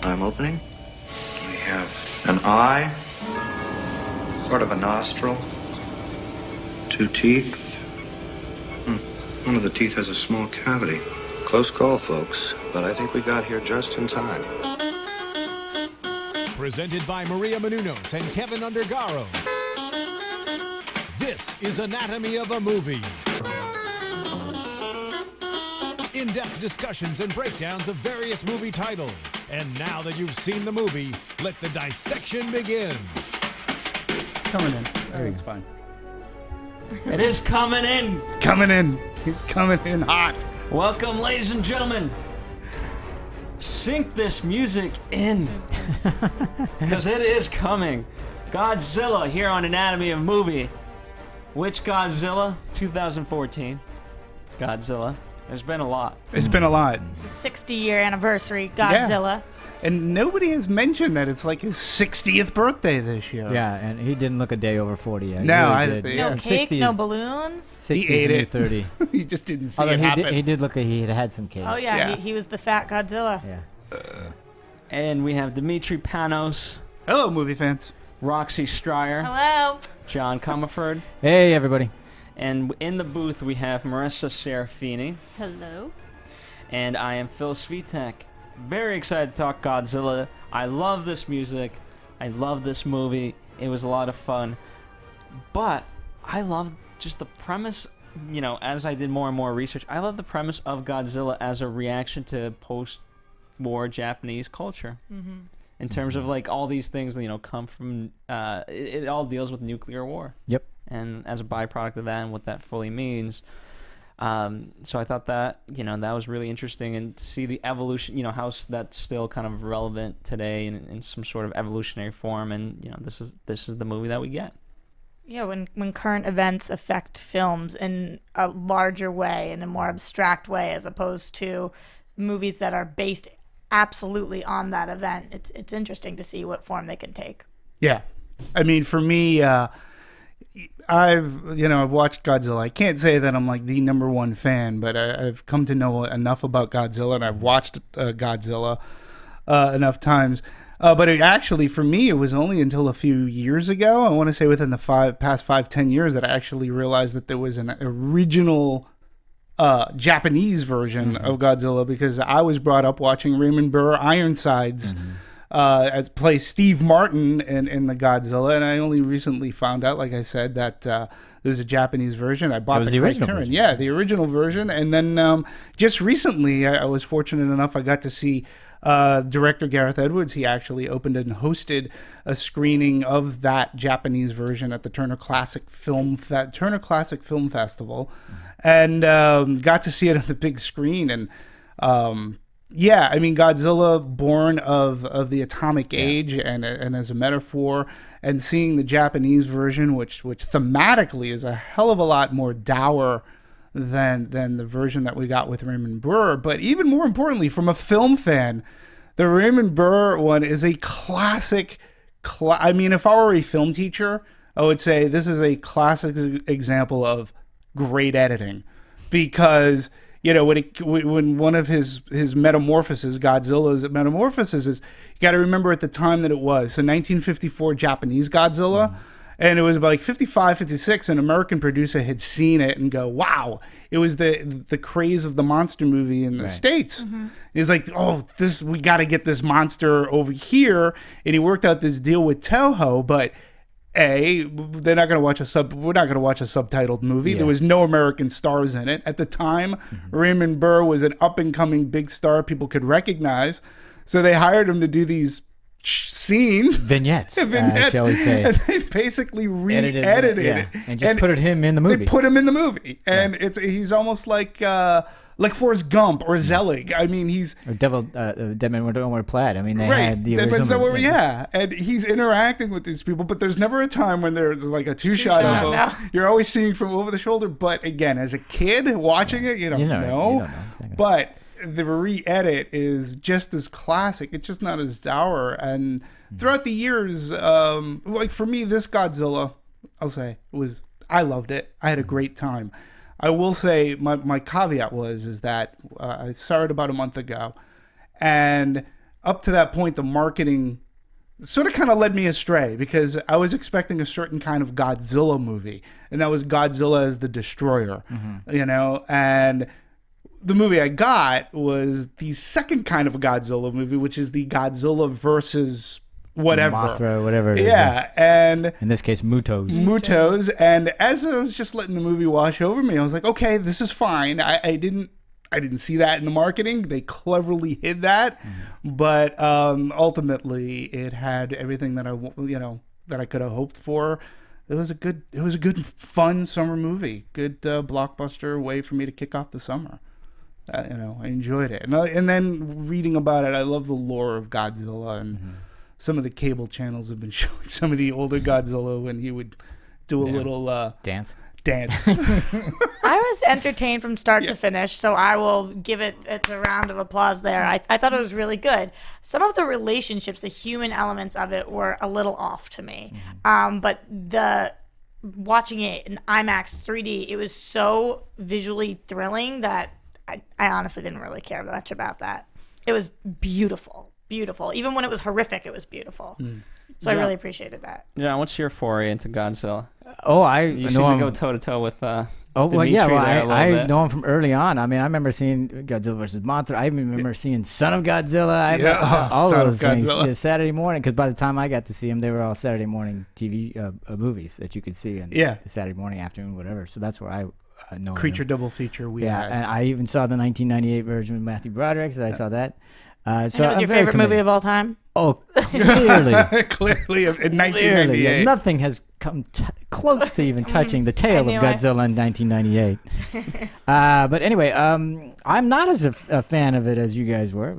I'm opening. We have an eye, sort of a nostril, 2 teeth. One of the teeth has a small cavity. Close call, folks, but I think we got here just in time. Presented by Maria Menounos and Kevin Undergaro. This is Anatomy of a Movie. In-depth discussions and breakdowns of various movie titles. And now that you've seen the movie, let the dissection begin. It's coming in. It's fine. It is coming in. It's coming in. He's coming in hot. Welcome, ladies and gentlemen. Sink this music in, because it is coming. Godzilla here on Anatomy of a Movie. Which Godzilla? 2014. Godzilla. There's been a lot. It's been a lot. 60-year anniversary Godzilla. Yeah. And nobody has mentioned that it's like his 60th birthday this year. Yeah, and he didn't look a day over 40 yet. No, really I didn't think. No Yeah. cake, no balloons. 60 He ate it. 30. He just didn't see Although it happen. he did look like he had some cake. Oh, yeah, Yeah. He was the fat Godzilla. Yeah. And we have Demetri Panos, Hello, movie fans. Roxy Striar, Hello. John Comerford, Hey, everybody. and in the booth we have Marissa Serafini, Hello. and I am Phil Svitek. Very excited to talk Godzilla. I love this music. I love this movie. It was a lot of fun. But I love just the premise, you know, as I did more and more research, I love the premise of Godzilla as a reaction to post-war Japanese culture. Mm-hmm. In terms of, like, all these things, you know, come from, it all deals with nuclear war. Yep. And as a byproduct of that and what that fully means. So I thought that, you know, that was really interesting, and to see the evolution, you know, how that's still kind of relevant today in some sort of evolutionary form, and, you know, this is the movie that we get. Yeah, when current events affect films in a larger way, in a more abstract way, as opposed to movies that are based absolutely on that event, it's interesting to see what form they can take. Yeah. I mean, for me, I've watched Godzilla. I can't say that I'm like the #1 fan, but I've come to know enough about Godzilla, and I've watched Godzilla enough times. But it actually, for me, it was only until a few years ago, I want to say within the past 5-10 years, that I actually realized that there was an original Japanese version of Godzilla, because I was brought up watching Raymond Burr Ironsides as play Steve Martin in the Godzilla, and I only recently found out, like I said, that there's a Japanese version. I bought the original Criterion. version. Yeah, the original version, and then just recently, I was fortunate enough, I got to see director Gareth Edwards. He actually opened and hosted a screening of that Japanese version at the Turner Classic Film Festival, and got to see it on the big screen. And yeah, I mean, Godzilla, born of the atomic age, and as a metaphor, and seeing the Japanese version, which thematically is a hell of a lot more dour than the version that we got with Raymond Burr. But even more importantly, from a film fan, the Raymond Burr one is a classic. I mean, if I were a film teacher, I would say this is a classic example of great editing, because, you know, when one of his metamorphoses, Godzilla's metamorphoses, is, you got to remember at the time that it was, so 1954 Japanese Godzilla. And it was like 55, 56, an American producer had seen it and go, wow, it was the craze of the monster movie in the States. He's like, oh, we got to get this monster over here. And he worked out this deal with Toho, but they're not going to watch we're not going to watch a subtitled movie. Yeah. There was no American stars in it. At the time, Raymond Burr was an up-and-coming big star people could recognize. So they hired him to do these scenes, vignettes, shall we say, and they basically re-edited it and just put him in the movie. They put him in the movie, and he's almost like Forrest Gump or Zelig. I mean, he's Dead Men Don't Wear Plaid. I mean, they had the original. And he's interacting with these people, but there's never a time when there's like a two-shot of him. No. You're always seeing from over the shoulder. But again, as a kid watching it, you don't know. Exactly. But the re-edit is just as classic. It's just not as dour. And throughout the years, like for me, this Godzilla, I'll say, I loved it. I had a great time. I will say my caveat is that I saw it about a month ago, and up to that point, the marketing sort of kind of led me astray because I was expecting a certain kind of Godzilla movie, and that was Godzilla as the Destroyer, you know, and the movie I got was the second kind of a Godzilla movie, which is the Godzilla versus whatever. Mothra, whatever it is. Yeah, and in this case, Mutos. Mutos, and as I was just letting the movie wash over me, I was like, okay, this is fine. I didn't see that in the marketing. They cleverly hid that, but ultimately, it had everything that I could have hoped for. It was a good, fun summer movie. Good blockbuster way for me to kick off the summer. I enjoyed it, and then reading about it, I love the lore of Godzilla, and some of the cable channels have been showing some of the older Godzilla when he would do a little dance. I was entertained from start to finish, so I will give it a round of applause there. I thought it was really good. Some of the relationships, the human elements of it were a little off to me, but watching it in IMAX 3D, it was so visually thrilling that I honestly didn't really care much about that. It was beautiful. Even when it was horrific, it was beautiful. So I really appreciated that. John, what's your foray into Godzilla? Oh, you seem to go toe to toe with. Oh well, yeah. Well, I know him from early on. I mean, I remember seeing Godzilla versus Mothra. I even remember seeing Son of Godzilla. All those things. Yeah, Saturday morning, because by the time I got to see them, they were all Saturday morning TV movies that you could see. Saturday morning, afternoon, whatever. So that's where I. Creature double feature had. And I even saw the 1998 version with Matthew Broderick, so I saw that. So it was your favorite movie of all time? Oh, clearly. Clearly, in 1998. Yeah, nothing has come close to even touching the tale of Godzilla in 1998. But anyway, I'm not as a fan of it as you guys were.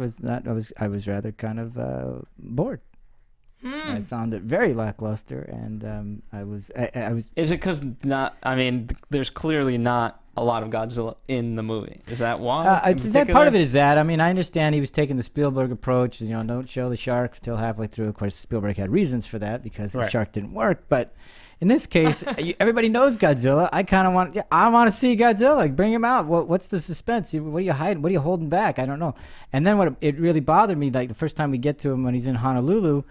I was rather kind of bored. I found it very lackluster, and I was. Is it because there's clearly not a lot of Godzilla in the movie? Is that why? That part of it is that. I mean, I understand he was taking the Spielberg approach. Don't show the shark until halfway through. Of course, Spielberg had reasons for that because the shark didn't work. But in this case, everybody knows Godzilla. I kind of want. I want to see Godzilla. Bring him out. What's the suspense? What are you hiding? What are you holding back? I don't know. And then it really bothered me, like the first time we get to him when he's in Honolulu.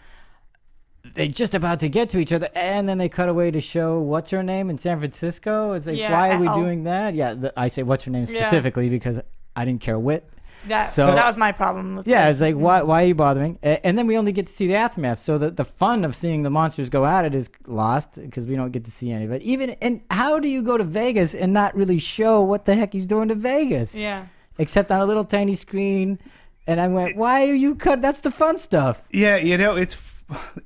They're just about to get to each other, and then they cut away to show what's her name in San Francisco. It's like, why are we doing that? Yeah, I say what's her name specifically because I didn't care a whit. That was my problem with it's like, why are you bothering? And then we only get to see the aftermath. So the fun of seeing the monsters go at it is lost because we don't get to see any of it. And how do you go to Vegas and not really show what the heck he's doing to Vegas? Yeah. Except on a little tiny screen. And I went, why are you cut? That's the fun stuff. Yeah,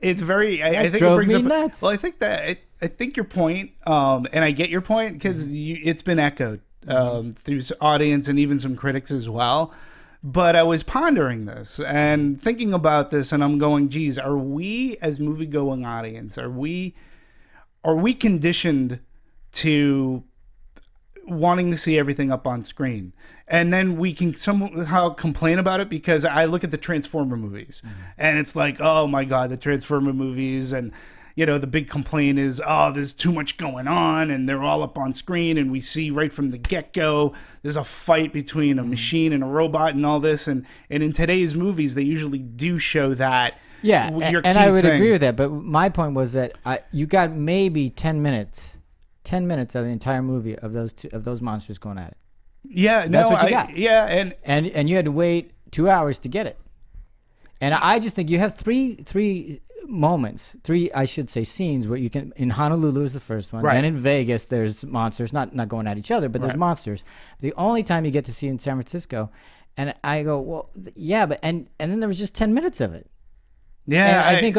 it's very. I think it brings up nuts. Well, I think your point, and I get your point because it's been echoed through audience and even some critics as well. But I was pondering this and thinking about this, and I'm going, geez, are we as movie-going audience are we conditioned to wanting to see everything up on screen? And then we can somehow complain about it because I look at the Transformer movies and it's like, oh my God, the Transformer movies. And, the big complaint is, oh, there's too much going on and they're all up on screen. And we see right from the get-go, there's a fight between a machine and a robot and all this. And in today's movies, they usually do show that. Yeah, and I would agree with that. But my point was that you got maybe 10 minutes of the entire movie of those monsters going at it. Yeah, that's what you got. Yeah, and you had to wait 2 hours to get it. And I just think you have three moments, I should say scenes where you can. In Honolulu is the first one, and in Vegas there's monsters, not going at each other, but there's monsters. The only time you get to see in San Francisco, and I go, well, yeah, but and then there was just 10 minutes of it. Yeah, and I think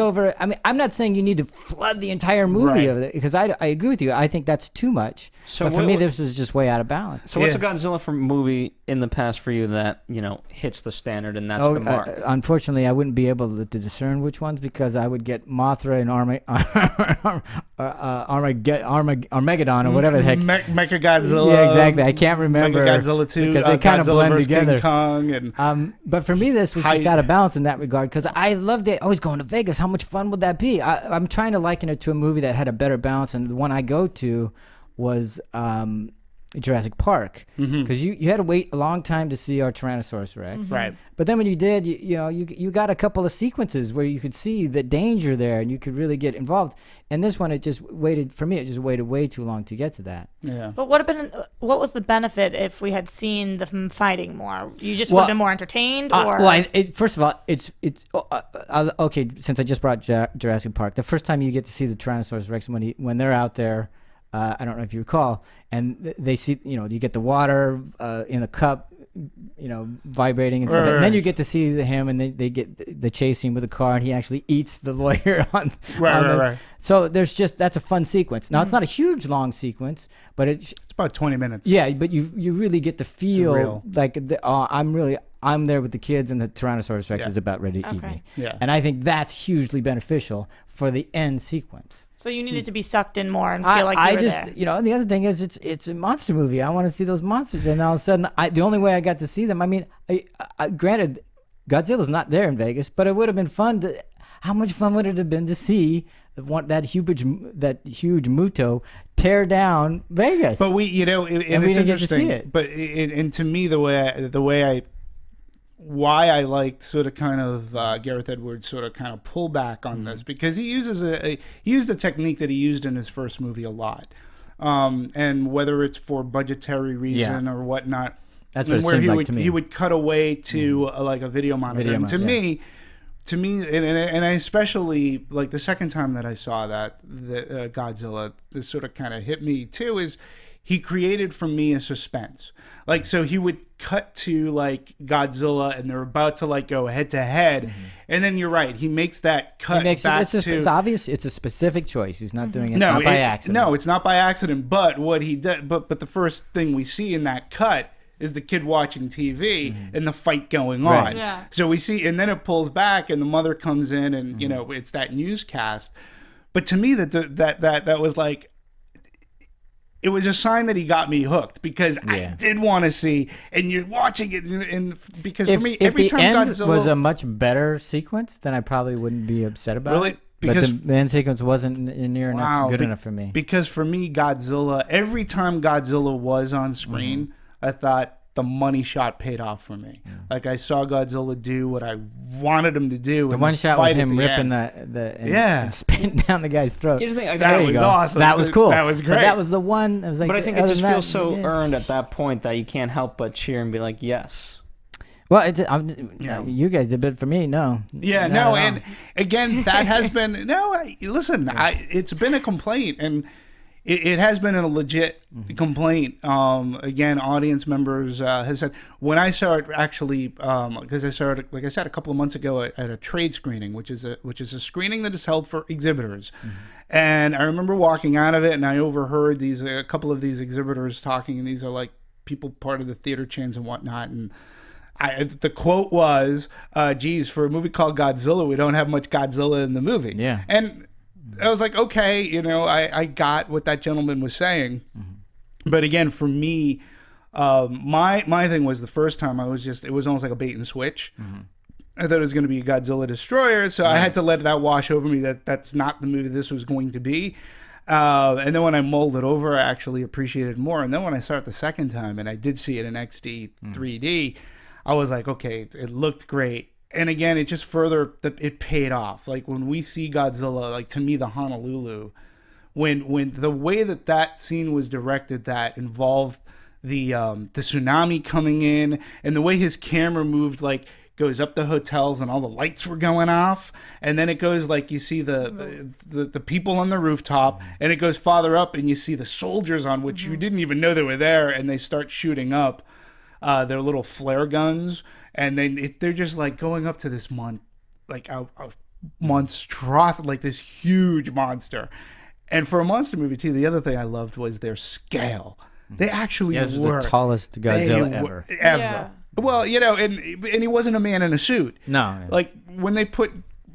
I'm not saying you need to flood the entire movie of it because I agree with you. I think that's too much. So but for me, this is just way out of balance. So what's a Godzilla movie in the past for you that hits the standard and that's the mark? Unfortunately, I wouldn't be able to discern which ones because I would get Mothra and Armageddon or whatever the heck. Mechagodzilla. Yeah, exactly. I can't remember. Mechagodzilla 2 because they kind of blend together. King Kong and but for me, this was just out of balance in that regard because I loved it. I was going to Vegas. How much fun would that be? I'm trying to liken it to a movie that had a better balance, and the one I go to was Jurassic Park, because you had to wait a long time to see our Tyrannosaurus Rex. Right. But then when you did, you got a couple of sequences where you could see the danger there, and you could really get involved. And this one, it just waited way too long to get to that. Yeah. But what was the benefit if we had seen them fighting more? You just would have been more entertained, or? First of all, it's okay. Since I just brought Jurassic Park, the first time you get to see the Tyrannosaurus Rex when they're out there. I don't know if you recall, and they see, you get the water in the cup, vibrating and stuff. And then you get to see him, and they get the chase scene with the car, and he actually eats the lawyer on. Right. So that's a fun sequence. Now it's not a huge long sequence, but it's about 20 minutes. Yeah, but you really get to feel like I'm there with the kids, and the Tyrannosaurus Rex is about ready to eat me. Yeah. And I think that's hugely beneficial for the end sequence. So you needed to be sucked in more and feel like you were there. And the other thing is it's a monster movie. I want to see those monsters, and all of a sudden, the only way I got to see them. I mean, granted, Godzilla's not there in Vegas, but it would have been fun to. How much fun would it have been to see that huge Muto tear down Vegas? But we didn't get to see it. But and to me, why I liked sort of kind of Gareth Edwards sort of kind of pull back on this, because he used a technique that he used in his first movie a lot, and whether it's for budgetary reason or whatnot, that's what it seemed like to me. He would cut away to like a video monitor. And to me, and I especially like the second time that I saw that Godzilla, this sort of kind of hit me too, is he created for me a suspense. Like, so he would cut to like Godzilla, and they're about to like go head to head, and then you're right, he makes that cut back to. It's obvious. It's a specific choice. He's not doing it not by accident. No, it's not by accident. But what he did, but the first thing we see in that cut is the kid watching TV and the fight going on. Right. Yeah. So we see, and then it pulls back, and the mother comes in, and it's that newscast. But to me, that was like. It was a sign that he got me hooked, because I did want to see, and you're watching it, and because for me, every time Godzilla was a much better sequence, then I probably wouldn't be upset about it. Because the end sequence wasn't near enough good enough for me. Because for me, Godzilla, every time Godzilla was on screen, I thought the money shot paid off for me. Like, I saw Godzilla do what I wanted him to do. The one shot with him ripping and spitting down the guy's throat. Here's the thing, that was awesome. That was cool. That was great. But that was the one. It was like, but I think it just feels so earned at that point that you can't help but cheer and be like, yes. Well, you guys did it for me. No. Yeah, no, and again, that has been it's been a complaint, and it has been a legit complaint. Again, audience members have said, when I saw it, actually, because I saw it, like I said, a couple of months ago at a trade screening, which is a screening that is held for exhibitors. And I remember walking out of it, and I overheard a couple of these exhibitors talking, and these are like people part of the theater chains and whatnot, and the quote was, geez, for a movie called Godzilla, we don't have much Godzilla in the movie. Yeah. And I was like, okay, I got what that gentleman was saying. But again, for me, my thing was, the first time it was almost like a bait and switch. I thought it was going to be a Godzilla destroyer, so I had to let that wash over me, that's not the movie this was going to be. And then when I mulled it over, I actually appreciated it more. And then when I saw it the second time, and I did see it in XD 3D, I was like, okay, it looked great. And again, it just it paid off. Like, when we see Godzilla, like, to me, the Honolulu, when the way that scene was directed, that involved the tsunami coming in, and the way his camera moved, like, goes up the hotels and all the lights were going off, and then it goes, like, you see the people on the rooftop, and it goes farther up, and you see the soldiers on which you didn't even know they were there, and they start shooting up their little flare guns. And then they're just like going up to this monstrosity, like this huge monster. And for a monster movie too, the other thing I loved was their scale. They actually were the tallest Godzilla ever. Yeah. Well, and he wasn't a man in a suit. No. Like, when they put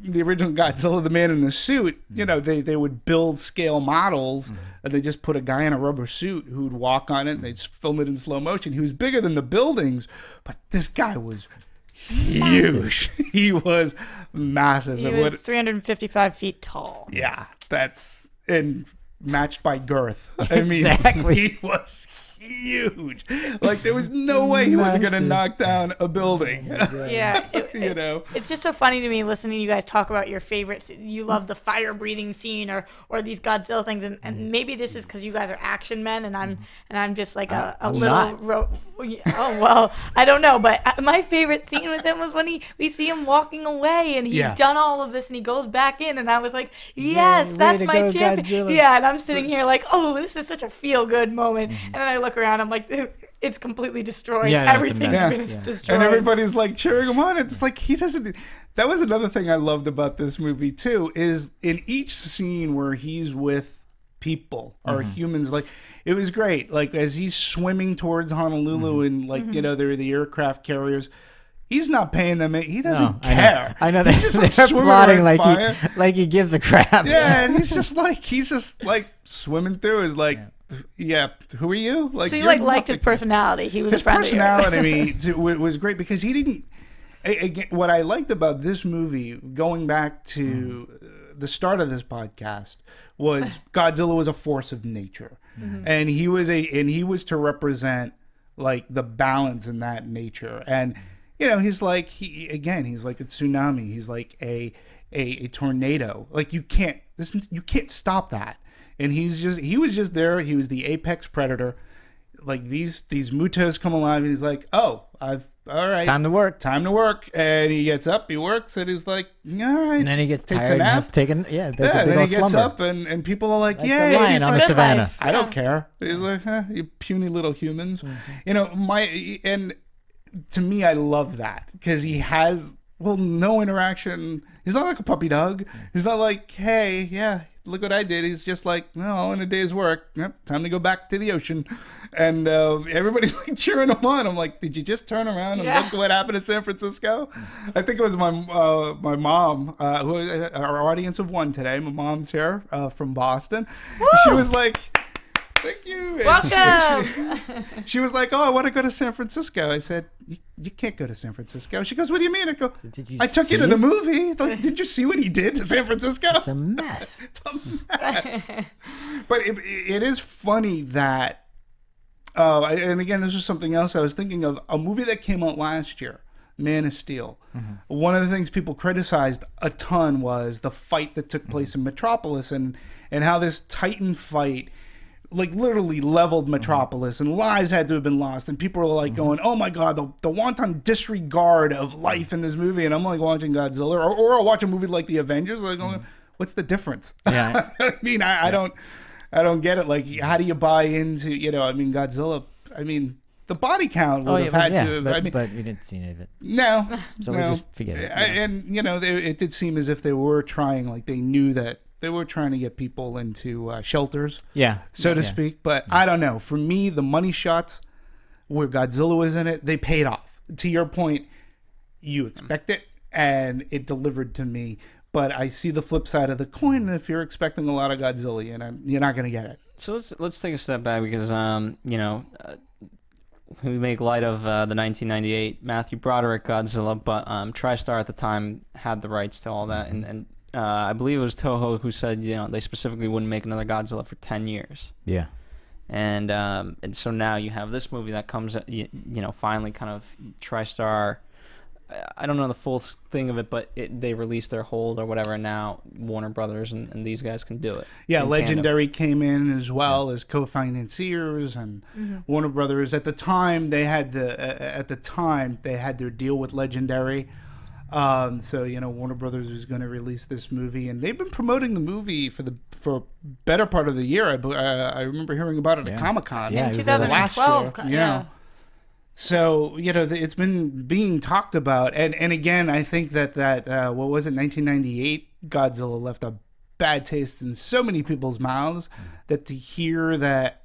the original Godzilla, the man in the suit, they would build scale models, and they just put a guy in a rubber suit who would walk on it, and they'd film it in slow motion. He was bigger than the buildings, but this guy was huge. He was massive. He was 355 feet tall. Yeah, and matched by girth. I mean, Exactly. he was huge. Like there was no way he wasn't going to knock down a building. Yeah, it's just so funny to me listening to you guys talk about your favorites. You love the fire breathing scene or these Godzilla things, and maybe this is because you guys are action men, and I'm just like a little. Oh well, I don't know, but my favorite scene with him was when we see him walking away, and he's done all of this, and he goes back in, and I was like, yes, that's my champion. Yeah, and I'm sitting here like, oh, this is such a feel good moment, and then I look around, I'm like, it's completely destroyed. Yeah, everything's been destroyed, and everybody's like cheering him on. It's like he doesn't. That was another thing I loved about this movie too. Is in each scene where he's with people or humans, like it was great. Like as he's swimming towards Honolulu and like they're the aircraft carriers. He's not paying them. He doesn't care. I know he's just like they're plotting right like he gives a crap. Yeah, and he's just like swimming through. Is like, who are you? Like, so you liked his personality. He was his personality. Was great because he didn't. Again, what I liked about this movie, going back to the start of this podcast, was Godzilla was a force of nature, and he was to represent like the balance in that nature. And he's like he's like a tsunami. He's like a tornado. Like you can't stop that. And he was just there. He was the apex predator. Like these mutas come alive, and he's like, all right, time to work. And he gets up, he works, and he's like, all right. And then he gets takes tired a nap. and has taken, and then he gets up, and people are like, yeah, the lion on the savannah. I don't care. He's like, you puny little humans. And to me, I love that because he has no interaction. He's not like a puppy dog. He's not like, hey, look what I did. He's just like, no, in a day's work. Yep, time to go back to the ocean. And everybody's like cheering him on. I'm like, did you just turn around and look what happened in San Francisco? I think it was my mom, who our audience of one today. My mom's here from Boston. She was like, thank you. Welcome. She was like, oh, I want to go to San Francisco. I said, you can't go to San Francisco. She goes, what do you mean? I go, I took you to the movie. Like, did you see what he did to San Francisco? It's a mess. It's a mess. But it is funny that, and again, this was something else I was thinking of, a movie that came out last year, Man of Steel. One of the things people criticized a ton was the fight that took place in Metropolis and how this Titan fight like literally leveled Metropolis and lives had to have been lost, and people were like going, oh my god, the wanton disregard of life in this movie. And I'm like watching Godzilla or I'll watch a movie like The Avengers, like going, what's the difference? I mean, I don't get it. Like, how do you buy into, I mean, Godzilla, I mean, the body count would have had to. But we didn't see any of it. No. So we just forget it. And, it did seem as if they were trying, like they knew that they were trying to get people into shelters, so to speak. But I don't know. For me, the money shots where Godzilla was in it, they paid off. To your point, you expect it, and it delivered to me. But I see the flip side of the coin. If you're expecting a lot of Godzilla, you're not going to get it. So let's take a step back because we make light of the 1998 Matthew Broderick Godzilla, but TriStar at the time had the rights to all that, and I believe it was Toho who said they specifically wouldn't make another Godzilla for 10 years. Yeah. And so now you have this movie that comes, finally kind of TriStar. I don't know the full thing of it, but they released their hold or whatever, and now Warner Brothers and these guys can do it. Yeah, Legendary came in as well as co-financiers, and Warner Brothers at the time they had their deal with Legendary. So Warner Brothers was going to release this movie, and they've been promoting the movie for better part of the year. I remember hearing about it at Comic-Con. Yeah, in 2012. Last year. So it's been being talked about, and again, I think that what was it, 1998 Godzilla left a bad taste in so many people's mouths that to hear that,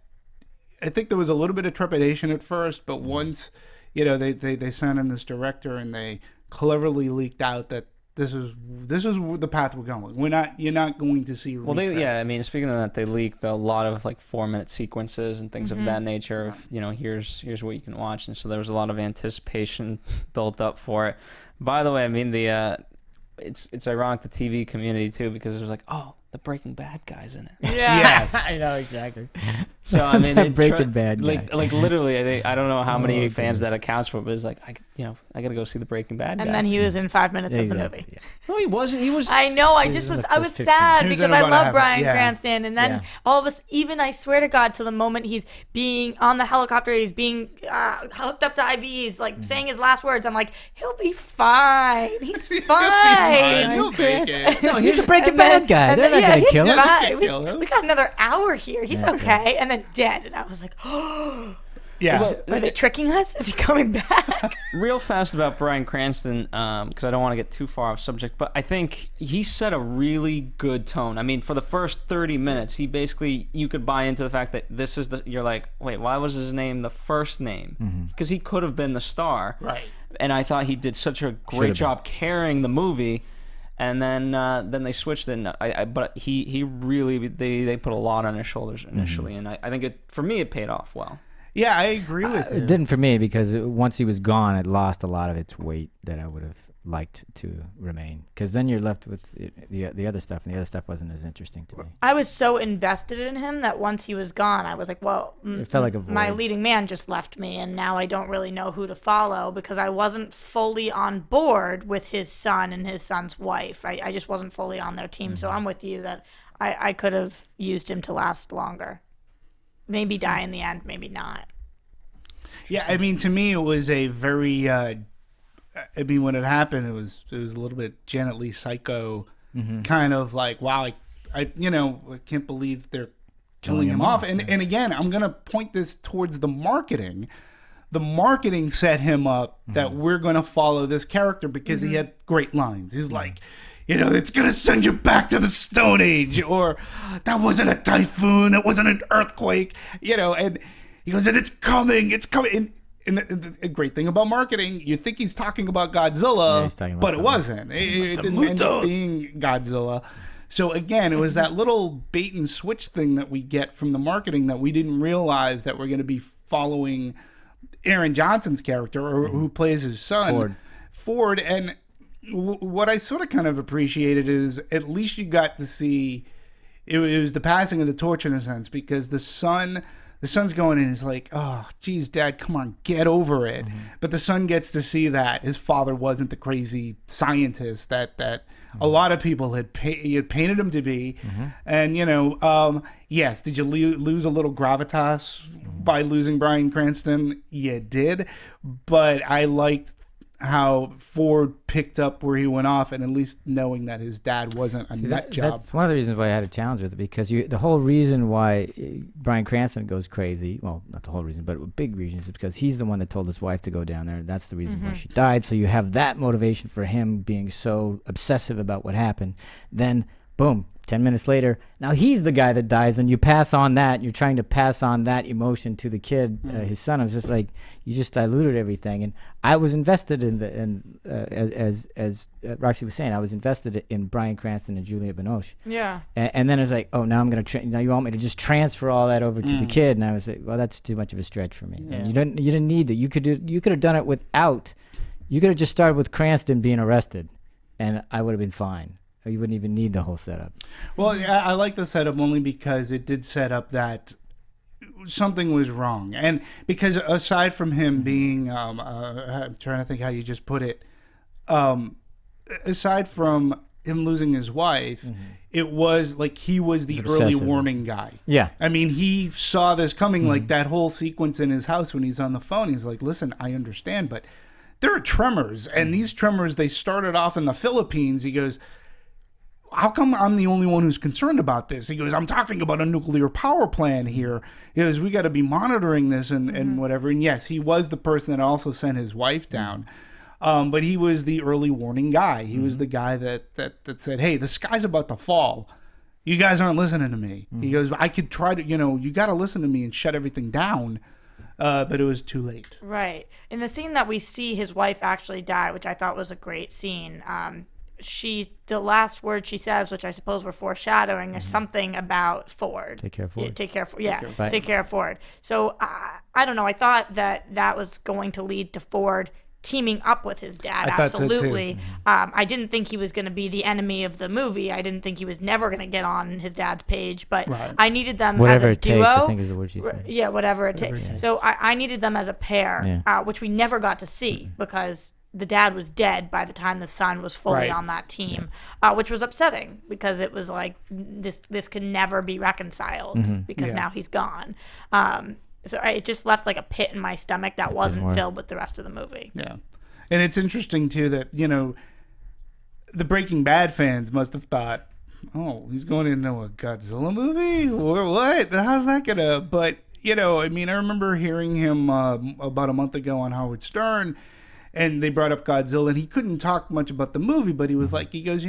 I think there was a little bit of trepidation at first, but once they sent in this director and they cleverly leaked out that this is the path we're going. You're not going to see. Well, I mean, speaking of that, they leaked a lot of like 4-minute sequences and things of that nature. Of here's what you can watch, and so there was a lot of anticipation built up for it. By the way, I mean it's ironic the TV community too, because it was like, oh, the Breaking Bad guy's in it. Yeah. Yes. I know exactly. So I mean, That Breaking Bad like guy. like literally, I don't know how many fans goodness. that accounts for, but it's like I gotta go see the Breaking Bad guy. And then he was in 5 minutes of the Exactly, movie. yeah. No, he wasn't. He was. I know. I He just was was. in the I was first 15. sad He was because in I about love half- Bryan yeah. Cranston, and then Yeah. all of us. Even I swear to God, to the moment he's being on the helicopter, he's being hooked up to IVs, like saying his last words. I'm like, he'll be fine. He's fine. He'll make it. No, he's a Breaking And then- Bad guy. and They're then- not gonna he's kill him. fine. Kill him. We got another hour here. He's Yeah. okay. And then dead. And I was like, oh, Yeah. are they tricking us? Is he coming back? Real fast about Bryan Cranston, because I don't want to get too far off subject, but I think he set a really good tone. I mean, for the first 30 minutes, he basically, you could buy into the fact that this is you're like, wait, why was his name the first name? Because he could have been the star. Right. And I thought he did such a great been. job carrying the movie. And then they switched it. And but he really, they put a lot on his shoulders initially. And I think for me, it paid off well. Yeah, I agree with you. It didn't for me because once he was gone, it lost a lot of its weight that I would have liked to remain. Because then you're left with the other stuff, and the other stuff wasn't as interesting to me. I was so invested in him that once he was gone, I was like, well, It felt like a void. my leading man just left me, and now I don't really know who to follow because I wasn't fully on board with his son and his son's wife. I just wasn't fully on their team. So I'm with you that I could have used him to last longer. Maybe die in the end, maybe not. Yeah, I mean, to me, it was a very. I mean, when it happened, it was a little bit Janet Leigh Psycho, kind of like, wow, I can't believe they're killing him off. And again, I'm gonna point this towards the marketing. The marketing set him up that we're gonna follow this character because he had great lines. He's like, it's gonna send you back to the Stone Age, or that wasn't a typhoon, that wasn't an earthquake, and he goes, and it's coming. And a great thing about marketing, you think he's talking about Godzilla, Yeah, he's talking about but it something. wasn't. It didn't end up being Godzilla. So again, it was that little bait and switch thing that we get from the marketing that we didn't realize that we're going to be following Aaron Johnson's character, or who plays his son, Ford. And what I sort of kind of appreciated is at least you got to see it was the passing of the torch in a sense, because the son's going in and he's like, oh, geez, Dad, come on, get over it. But the son gets to see that his father wasn't the crazy scientist that a lot of people had painted him to be. And, yes, did you lose a little gravitas by losing Bryan Cranston? You did. But I liked how Ford picked up where he went off, and at least knowing that his dad wasn't a nut job. That's one of the reasons why I had a challenge with it, because the whole reason why Bryan Cranston goes crazy, well, not the whole reason, but a big reason, is because he's the one that told his wife to go down there. That's the reason why she died. So you have that motivation for him being so obsessive about what happened. Then, boom, 10 minutes later, now he's the guy that dies, and you pass on that. You're trying to pass on that emotion to the kid, his son. I was just like, you just diluted everything. And I was invested as Roxy was saying, I was invested in Bryan Cranston and Juliette Binoche. Yeah. And then it's like, oh, now I'm going to now you want me to just transfer all that over to the kid. And I was like, well, that's too much of a stretch for me. And you didn't need that. You could have done it without. You could have just started with Cranston being arrested, and I would have been fine. You wouldn't even need the whole setup. Well, I like the setup only because it did set up that something was wrong. And because aside from him being, I'm trying to think how you just put it, aside from him losing his wife, it was like he was the early warning guy. Yeah. I mean, he saw this coming, like that whole sequence in his house when he's on the phone. He's like, listen, I understand, but there are tremors. And these tremors, they started off in the Philippines. He goes, how come I'm the only one who's concerned about this? He goes, I'm talking about a nuclear power plant here. He goes, we got to be monitoring this and whatever. And yes, he was the person that also sent his wife down. But he was the early warning guy. He was the guy that said, hey, the sky's about to fall. You guys aren't listening to me. He goes, I could try to, you got to listen to me and shut everything down. But it was too late. Right. In the scene that we see his wife actually die, which I thought was a great scene, the last word she says, which I suppose we're foreshadowing, is something about Ford. Take care of Ford. Take care of Ford. So I don't know. I thought that was going to lead to Ford teaming up with his dad. I thought so, too. Absolutely. I didn't think he was going to be the enemy of the movie. I didn't think he was never going to get on his dad's page, but I needed them whatever as a duo. Whatever it takes, I think is the word she said. Yeah, whatever it takes. So I needed them as a pair, which we never got to see because the dad was dead by the time the son was fully on that team, which was upsetting because it was like this can never be reconciled because now he's gone. So it just left like a pit in my stomach that wasn't filled with the rest of the movie. Yeah. And it's interesting, too, that, the Breaking Bad fans must have thought, oh, he's going into a Godzilla movie? Or what? How's that going to... But, I remember hearing him about a month ago on Howard Stern, and they brought up Godzilla, and he couldn't talk much about the movie, but he was like, he goes,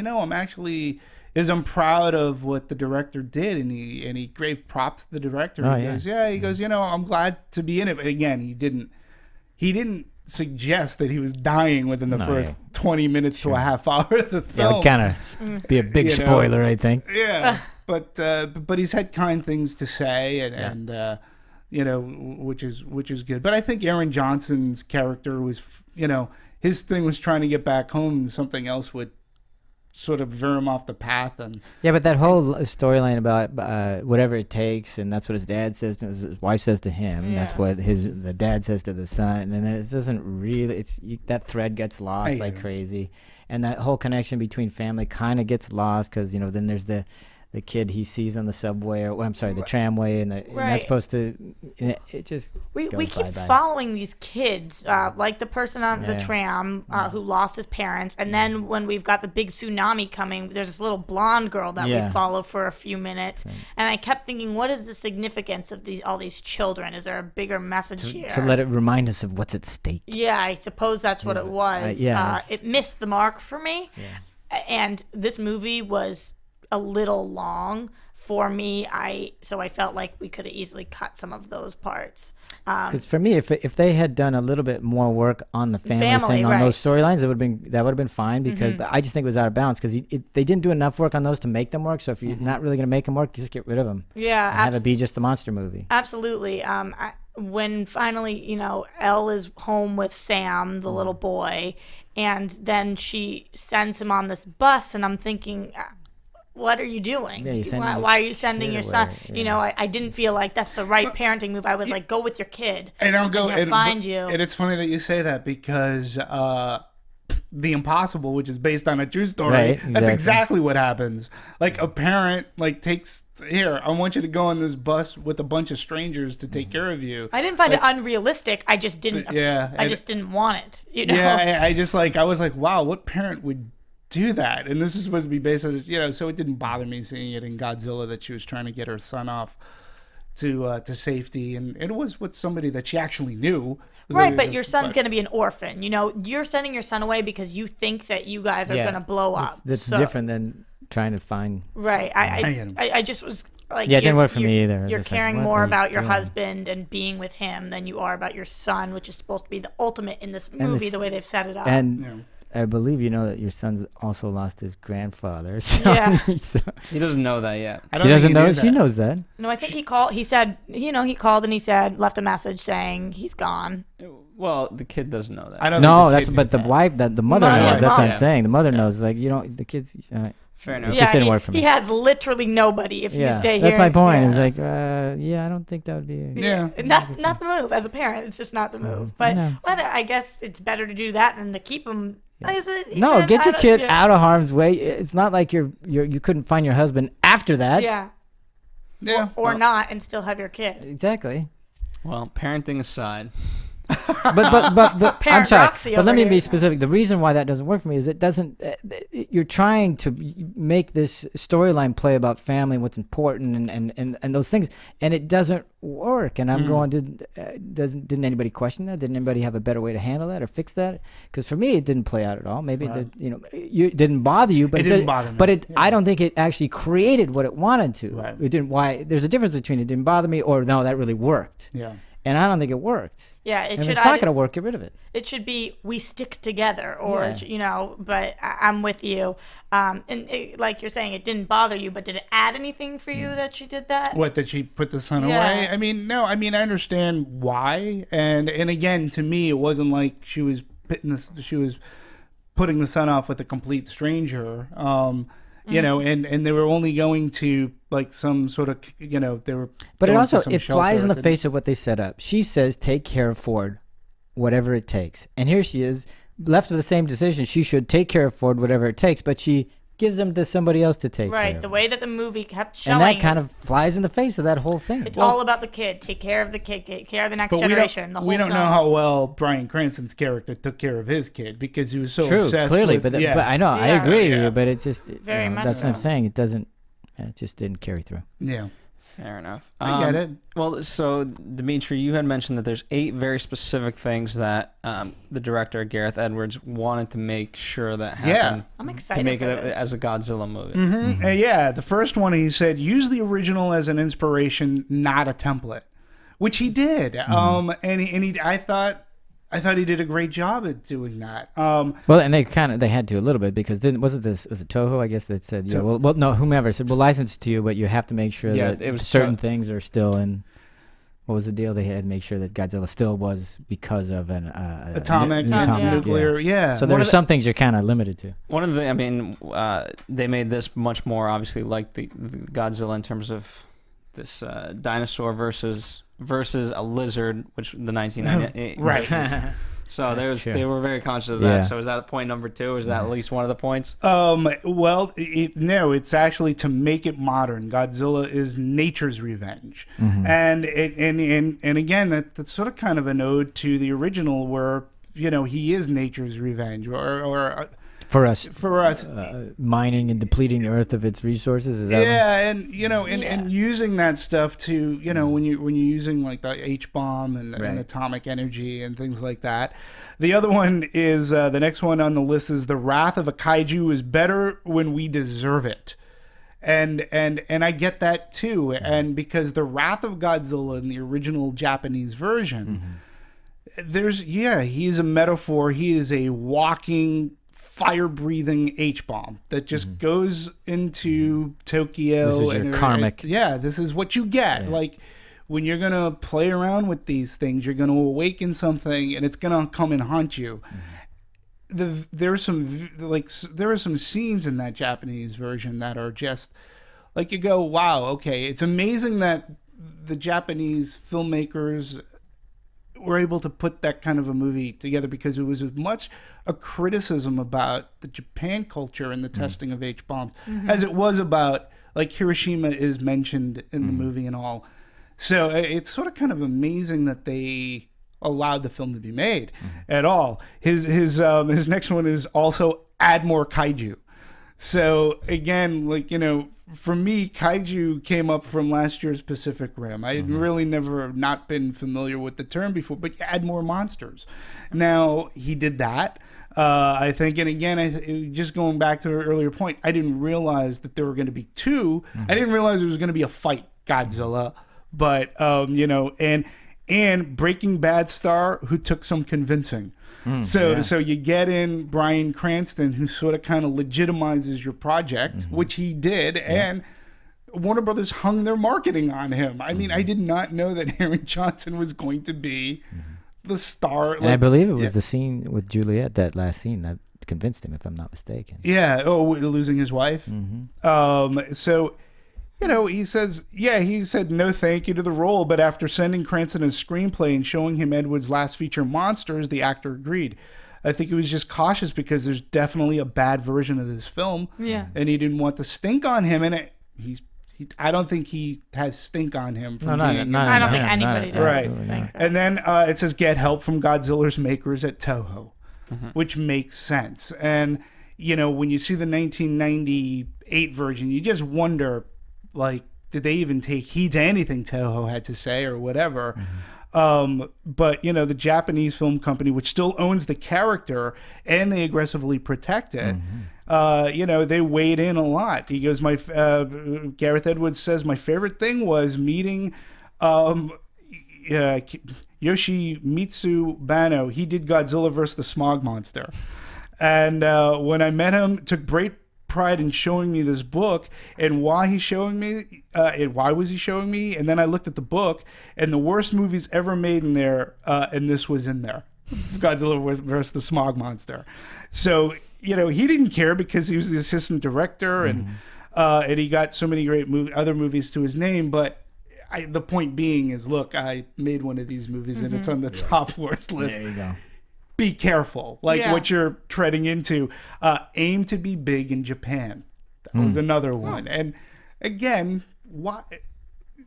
I'm proud of what the director did, and he gave props to the director. He goes, I'm glad to be in it. But again, he didn't suggest that he was dying within the first 20 minutes to a half hour of the film. Yeah, it would kind of be a big spoiler, I think. Yeah, but he's had kind things to say, and which is good. But I think Aaron Johnson's character was, his thing was trying to get back home, and something else would sort of veer him off the path. And but that whole storyline about whatever it takes, and that's what his dad says to his wife says to him, and that's what the dad says to the son, and it doesn't really. That thread gets lost like crazy, and that whole connection between family kind of gets lost because then there's the kid he sees on the subway, or the tramway, and that's supposed to. It just we keep following these kids, like the person on the tram who lost his parents, and then when we've got the big tsunami coming, there's this little blonde girl that we follow for a few minutes, and I kept thinking, what is the significance of all these children? Is there a bigger message here? To let it remind us of what's at stake. Yeah, I suppose that's what it was. It missed the mark for me, and this movie was a little long for me. So I felt like we could have easily cut some of those parts. Because for me, if they had done a little bit more work on the family thing, on those storylines, that would have been fine. Because I just think it was out of balance because they didn't do enough work on those to make them work. So if you're not really going to make them work, just get rid of them. Yeah, and have it be just the monster movie. Absolutely. When finally, Elle is home with Sam, the little boy, and then she sends him on this bus, and I'm thinking, what are you doing? Why are you sending your son? I didn't feel like that's the right parenting move. I was like, go with your kid. And I'll go and find you. And it's funny that you say that because The Impossible, which is based on a true story, that's exactly what happens. Like a parent takes, here, I want you to go on this bus with a bunch of strangers to take care of you. I didn't find it unrealistic. I just didn't. I just didn't want it. Yeah, I was like, wow, what parent would do that? And this is supposed to be based on so it didn't bother me seeing it in Godzilla that she was trying to get her son off to safety, and it was with somebody that she actually knew. Right, but your son's going to be an orphan. You're sending your son away because you think that you guys are going to blow up. That's different than trying to find. Right. I just was like, it didn't work for me either. You're caring more about your husband and being with him than you are about your son, which is supposed to be the ultimate in this movie, the way they've set it up. And I believe that your son's also lost his grandfather. So he doesn't know that yet. She doesn't know. She knows that. No, I think he called. He said, he called and he said, left a message saying he's gone. Well, the kid doesn't know that. I don't know. But the wife, the mother knows. That's what I'm saying. The mother knows. Like the kids. Fair enough. It just didn't work for me. He has literally nobody if you stay here. That's my point. It's like, I don't think that would be. Not the move. As a parent, it's just not the move. But I guess it's better to do that than to keep him. No, get your kid out of harm's way. It's not like you couldn't find your husband after that. Yeah. Or not, and still have your kid. Exactly. Well, parenting aside. but I'm sorry. Roxy but let me here. be specific. The reason why that doesn't work for me is it doesn't. You're trying to make this storyline play about family, what's important, and those things, and it doesn't work. And I'm going, didn't anybody question that? Didn't anybody have a better way to handle that or fix that? Because for me, it didn't play out at all. Maybe it did, it didn't bother you, but it didn't bother me. But I don't think it actually created what it wanted to. Right. It didn't. Why? There's a difference between it didn't bother me or no, that really worked. Yeah. And I don't think it worked. Yeah, if it's not going to work, get rid of it. It should be we stick together, or But I'm with you. Like you're saying, it didn't bother you, but did it add anything for you that she did that? What, that she put the son away? I mean, no. I mean, I understand why, and again, to me, it wasn't like she was putting the son off with a complete stranger. You know, and they were only going to like some sort of, you know, they were. But it flies in the face of what they set up. She says, "Take care of Ford, whatever it takes," and here she is left with the same decision. She should take care of Ford, whatever it takes, but she gives them to somebody else to take care of. Right, the way that the movie kept showing. And that kind of flies in the face of that whole thing. It's all about the kid. Take care of the kid. Take care of the next generation. We don't know how well Bryan Cranston's character took care of his kid because he was so obsessed clearly, with... but I know, I agree with you, but it's just... Very much that's so. what I'm saying. It just didn't carry through. Yeah. Fair enough. I get it. Well, so Demetri, you had mentioned that there's 8 very specific things that the director Gareth Edwards wanted to make sure that happened. I'm excited to make for it this. as a Godzilla movie. Yeah, the first one he said, use the original as an inspiration, not a template, which he did. I thought he did a great job at doing that. Well, and they had to a little bit because was it Toho? I guess that said, yeah. Well, no, whomever said, we'll license it to you, but you have to make sure that it was certain things are still in. What was the deal? They had to make sure that Godzilla still was because of an atomic, nuclear. Yeah. So there are some things you're kind of limited to. One of the, they made this much more obviously like the Godzilla in terms of this dinosaur versus a lizard, which the 1998 right. So they were very conscious of that. Yeah. So is that point number 2? Is that at least one of the points? Well, no, it's actually to make it modern. Godzilla is nature's revenge, and again, that's sort of kind of an ode to the original, where he is nature's revenge, or for us, mining and depleting the earth of its resources. Is that and using that stuff to when you're using like the H-bomb and atomic energy and things like that. The other one is the next one on the list is the wrath of a kaiju is better when we deserve it. And I get that too. And because the wrath of Godzilla in the original Japanese version, he's a metaphor. He is a walking, fire-breathing H-bomb that just goes into Tokyo. This is your karmic. This is what you get. Like, when you're going to play around with these things, you're going to awaken something, and it's going to come and haunt you. There are some scenes in that Japanese version that are just, like, you go, wow, okay. It's amazing that the Japanese filmmakers were able to put that kind of a movie together, because it was as much a criticism about the Japan culture and the testing of H-bombs as it was about, like, Hiroshima is mentioned in the movie and all. So it's sort of kind of amazing that they allowed the film to be made at all. His next one is also add more kaiju. So again, like, for me, kaiju came up from last year's Pacific Rim. I had really never not been familiar with the term before, but add more monsters. Now, he did that, I think. And again, just going back to an earlier point, I didn't realize that there were going to be 2. I didn't realize it was going to be a fight, Godzilla. But, and Breaking Bad star who took some convincing. So you get in Bryan Cranston, who sort of kind of legitimizes your project, which he did, and Warner Brothers hung their marketing on him. I mean, I did not know that Aaron Johnson was going to be the star. And I believe it was the scene with Juliette, that last scene, that convinced him, if I'm not mistaken. Yeah. Oh, losing his wife. So, he said no thank you to the role, but after sending Cranston a screenplay and showing him Edwards' last feature, Monsters, the actor agreed. I think he was just cautious because there's definitely a bad version of this film. Yeah. And he didn't want the stink on him. And I don't think he has stink on him. I don't think anybody does. Right. And then it says, get help from Godzilla's makers at Toho, which makes sense. And, when you see the 1998 version, you just wonder, like, did they even take heed to anything Toho had to say or whatever? But, the Japanese film company, which still owns the character and they aggressively protect it, they weighed in a lot. He goes, Gareth Edwards says, my favorite thing was meeting Yoshimitsu Banno. He did Godzilla vs. the Smog Monster. And when I met him, took great pride in showing me this book. And why was he showing me? And then I looked at the book, and the worst movies ever made in there, and this was in there. Godzilla versus the Smog Monster. So, you know, he didn't care because he was the assistant director and he got so many great other movies to his name. But the point being is, look, I made one of these movies and it's on the top worst list. There you go. Be careful, like what you're treading into. Aim to be big in Japan. That was another one. And again, why?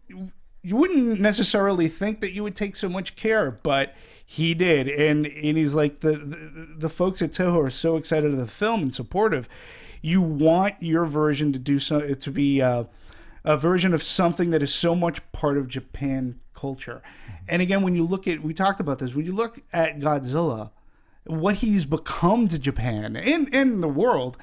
You wouldn't necessarily think that you would take so much care, but he did. And he's like, the folks at Toho are so excited of the film and supportive. You want your version to do to be a version of something that is so much part of Japan culture. And again, when you look at, we talked about this, when you look at Godzilla, what he's become to Japan and the world,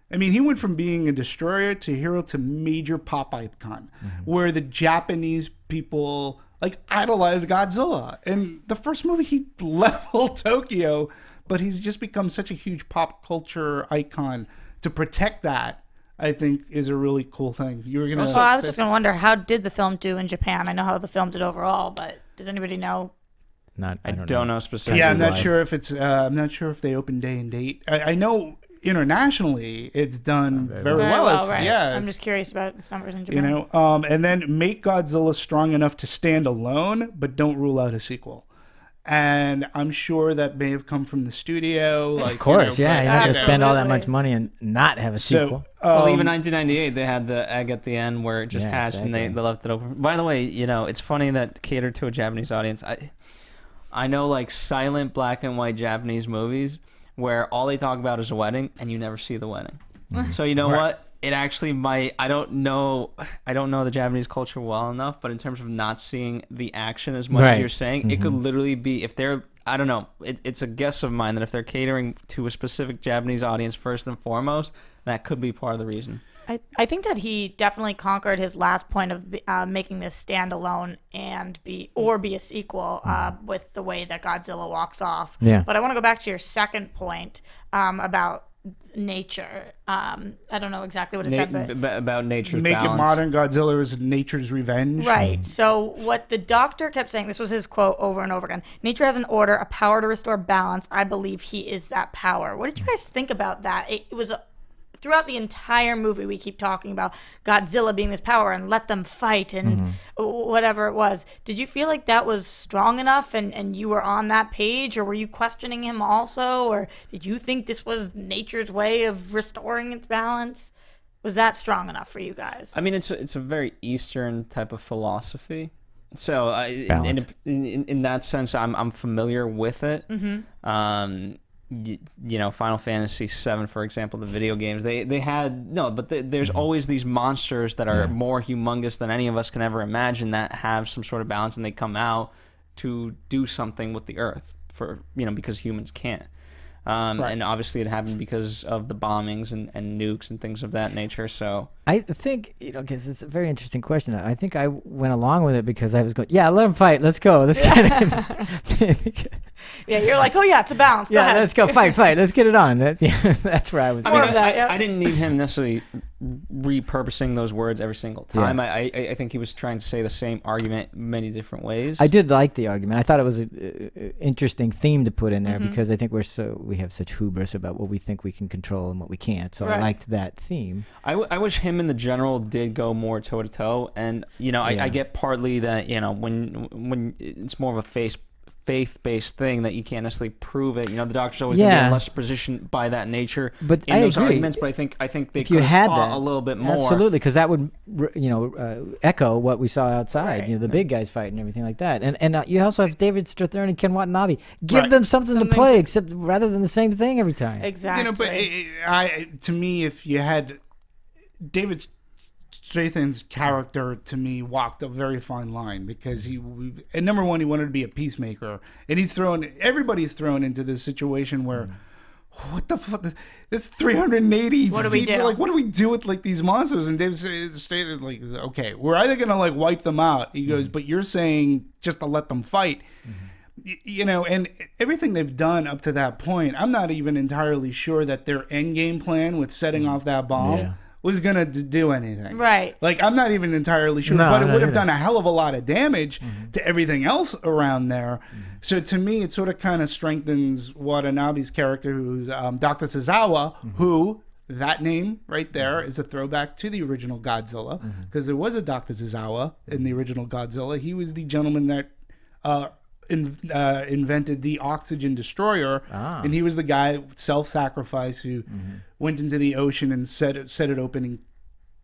I mean, he went from being a destroyer to hero to major pop icon, where the Japanese people like idolize Godzilla. And the first movie, he leveled Tokyo, but he's just become such a huge pop culture icon. To protect that, I think, is a really cool thing. You were gonna. Well, I was just gonna wonder, how did the film do in Japan? I know how the film did overall, but does anybody know? I don't know specifically. Yeah, I'm not sure if it's. I'm not sure if they open day and date. I know internationally it's done very well. Right. Yeah, I'm just curious about its numbers in Japan. You know, and then make Godzilla strong enough to stand alone, but don't rule out a sequel. And I'm sure that may have come from the studio. Like, of course, you know, you're not going to spend all that much money and not have a sequel. Well, even 1998, they had the egg at the end where it just hatched and they left it open. By the way, you know, it's funny that catered to a Japanese audience. I know, like, silent black and white Japanese movies where all they talk about is a wedding and you never see the wedding. So you know what? It actually might. I don't know the Japanese culture well enough, but in terms of not seeing the action as much as you're saying, it could literally be, if they're, I don't know, it's a guess of mine that if they're catering to a specific Japanese audience first and foremost, that could be part of the reason. I think that he definitely conquered his last point of making this standalone and be a sequel with the way that Godzilla walks off. Yeah. But I want to go back to your second point about nature. I don't know exactly what it said, but about nature's make balance. it modern. Godzilla is nature's revenge. Right. So what the doctor kept saying, this was his quote over and over again: nature has an order, a power to restore balance. I believe he is that power. What did you guys think about that? It was throughout the entire movie, we keep talking about Godzilla being this power and let them fight and whatever it was. Did you feel like that was strong enough and you were on that page, or were you questioning him also? Or did you think this was nature's way of restoring its balance? Was that strong enough for you guys? I mean, it's a very Eastern type of philosophy. So in that sense, I'm familiar with it. You know, Final Fantasy VII, for example, the video games, they had there's always these monsters that are more humongous than any of us can ever imagine, that have some sort of balance, and they come out to do something with the earth for, you know, because humans can't. And obviously it happened because of the bombings and nukes and things of that nature. So I think, you know, because it's a very interesting question. I think I went along with it because I was going, yeah, let them fight. Let's go. Let's get it. Yeah, you're like, oh yeah, it's a balance. Go ahead. Let's go fight. Let's get it on. That's that's where I was. I didn't need him necessarily repurposing those words every single time. I think he was trying to say the same argument many different ways. I did like the argument. I thought it was an interesting theme to put in there because I think we have such hubris about what we think we can control and what we can't. So I liked that theme. I wish him and the general did go more toe to toe, and you know, I get partly that, you know, when it's more of a faith-based thing that you can't necessarily prove it. You know, the doctor's always going to be in less position by that nature in those arguments. But I think they could have fought a little bit more. Absolutely, because that would, you know, echo what we saw outside. You know, the big guys fight and everything like that. And you also have David Strathairn and Ken Watanabe. Give them something to play, except rather than the same thing every time. Exactly. You know, but to me, if you had David Strathairn's character, to me, walked a very fine line, because and number one, he wanted to be a peacemaker, and everybody's thrown into this situation where, what the fuck, this 380 what do feet, we do? we're like, what do we do with like these monsters? And David Strathairn, like, okay, we're either gonna like wipe them out. He goes, but you're saying just to let them fight. You know, and everything they've done up to that point, I'm not even entirely sure that their end game plan with setting off that bomb was gonna do anything. Right. Like, I'm not even entirely sure, No, but it would have either. done a hell of a lot of damage to everything else around there. So to me, it sort of kind of strengthens Watanabe's character, who's Dr. Tozawa, who, that name right there is a throwback to the original Godzilla, because there was a Dr. Tozawa in the original Godzilla. He was the gentleman that invented the oxygen destroyer, and he was the guy, self-sacrifice, who went into the ocean and set it open and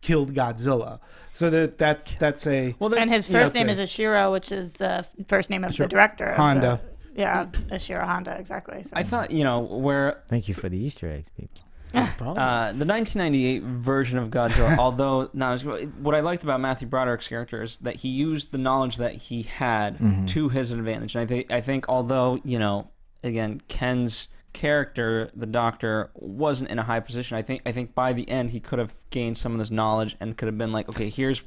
killed Godzilla. So that's a and his first name is Ashiro, which is the first name of the director of Honda. Ashiro Honda, exactly. So. I thought, where Thank you for the Easter eggs, people. the 1998 version of Godzilla, although not as what I liked about Matthew Broderick's character is that he used the knowledge that he had to his advantage. And I think although, again, Ken's character, the doctor, wasn't in a high position, I think by the end he could have gained some of this knowledge and could have been like, okay, here's,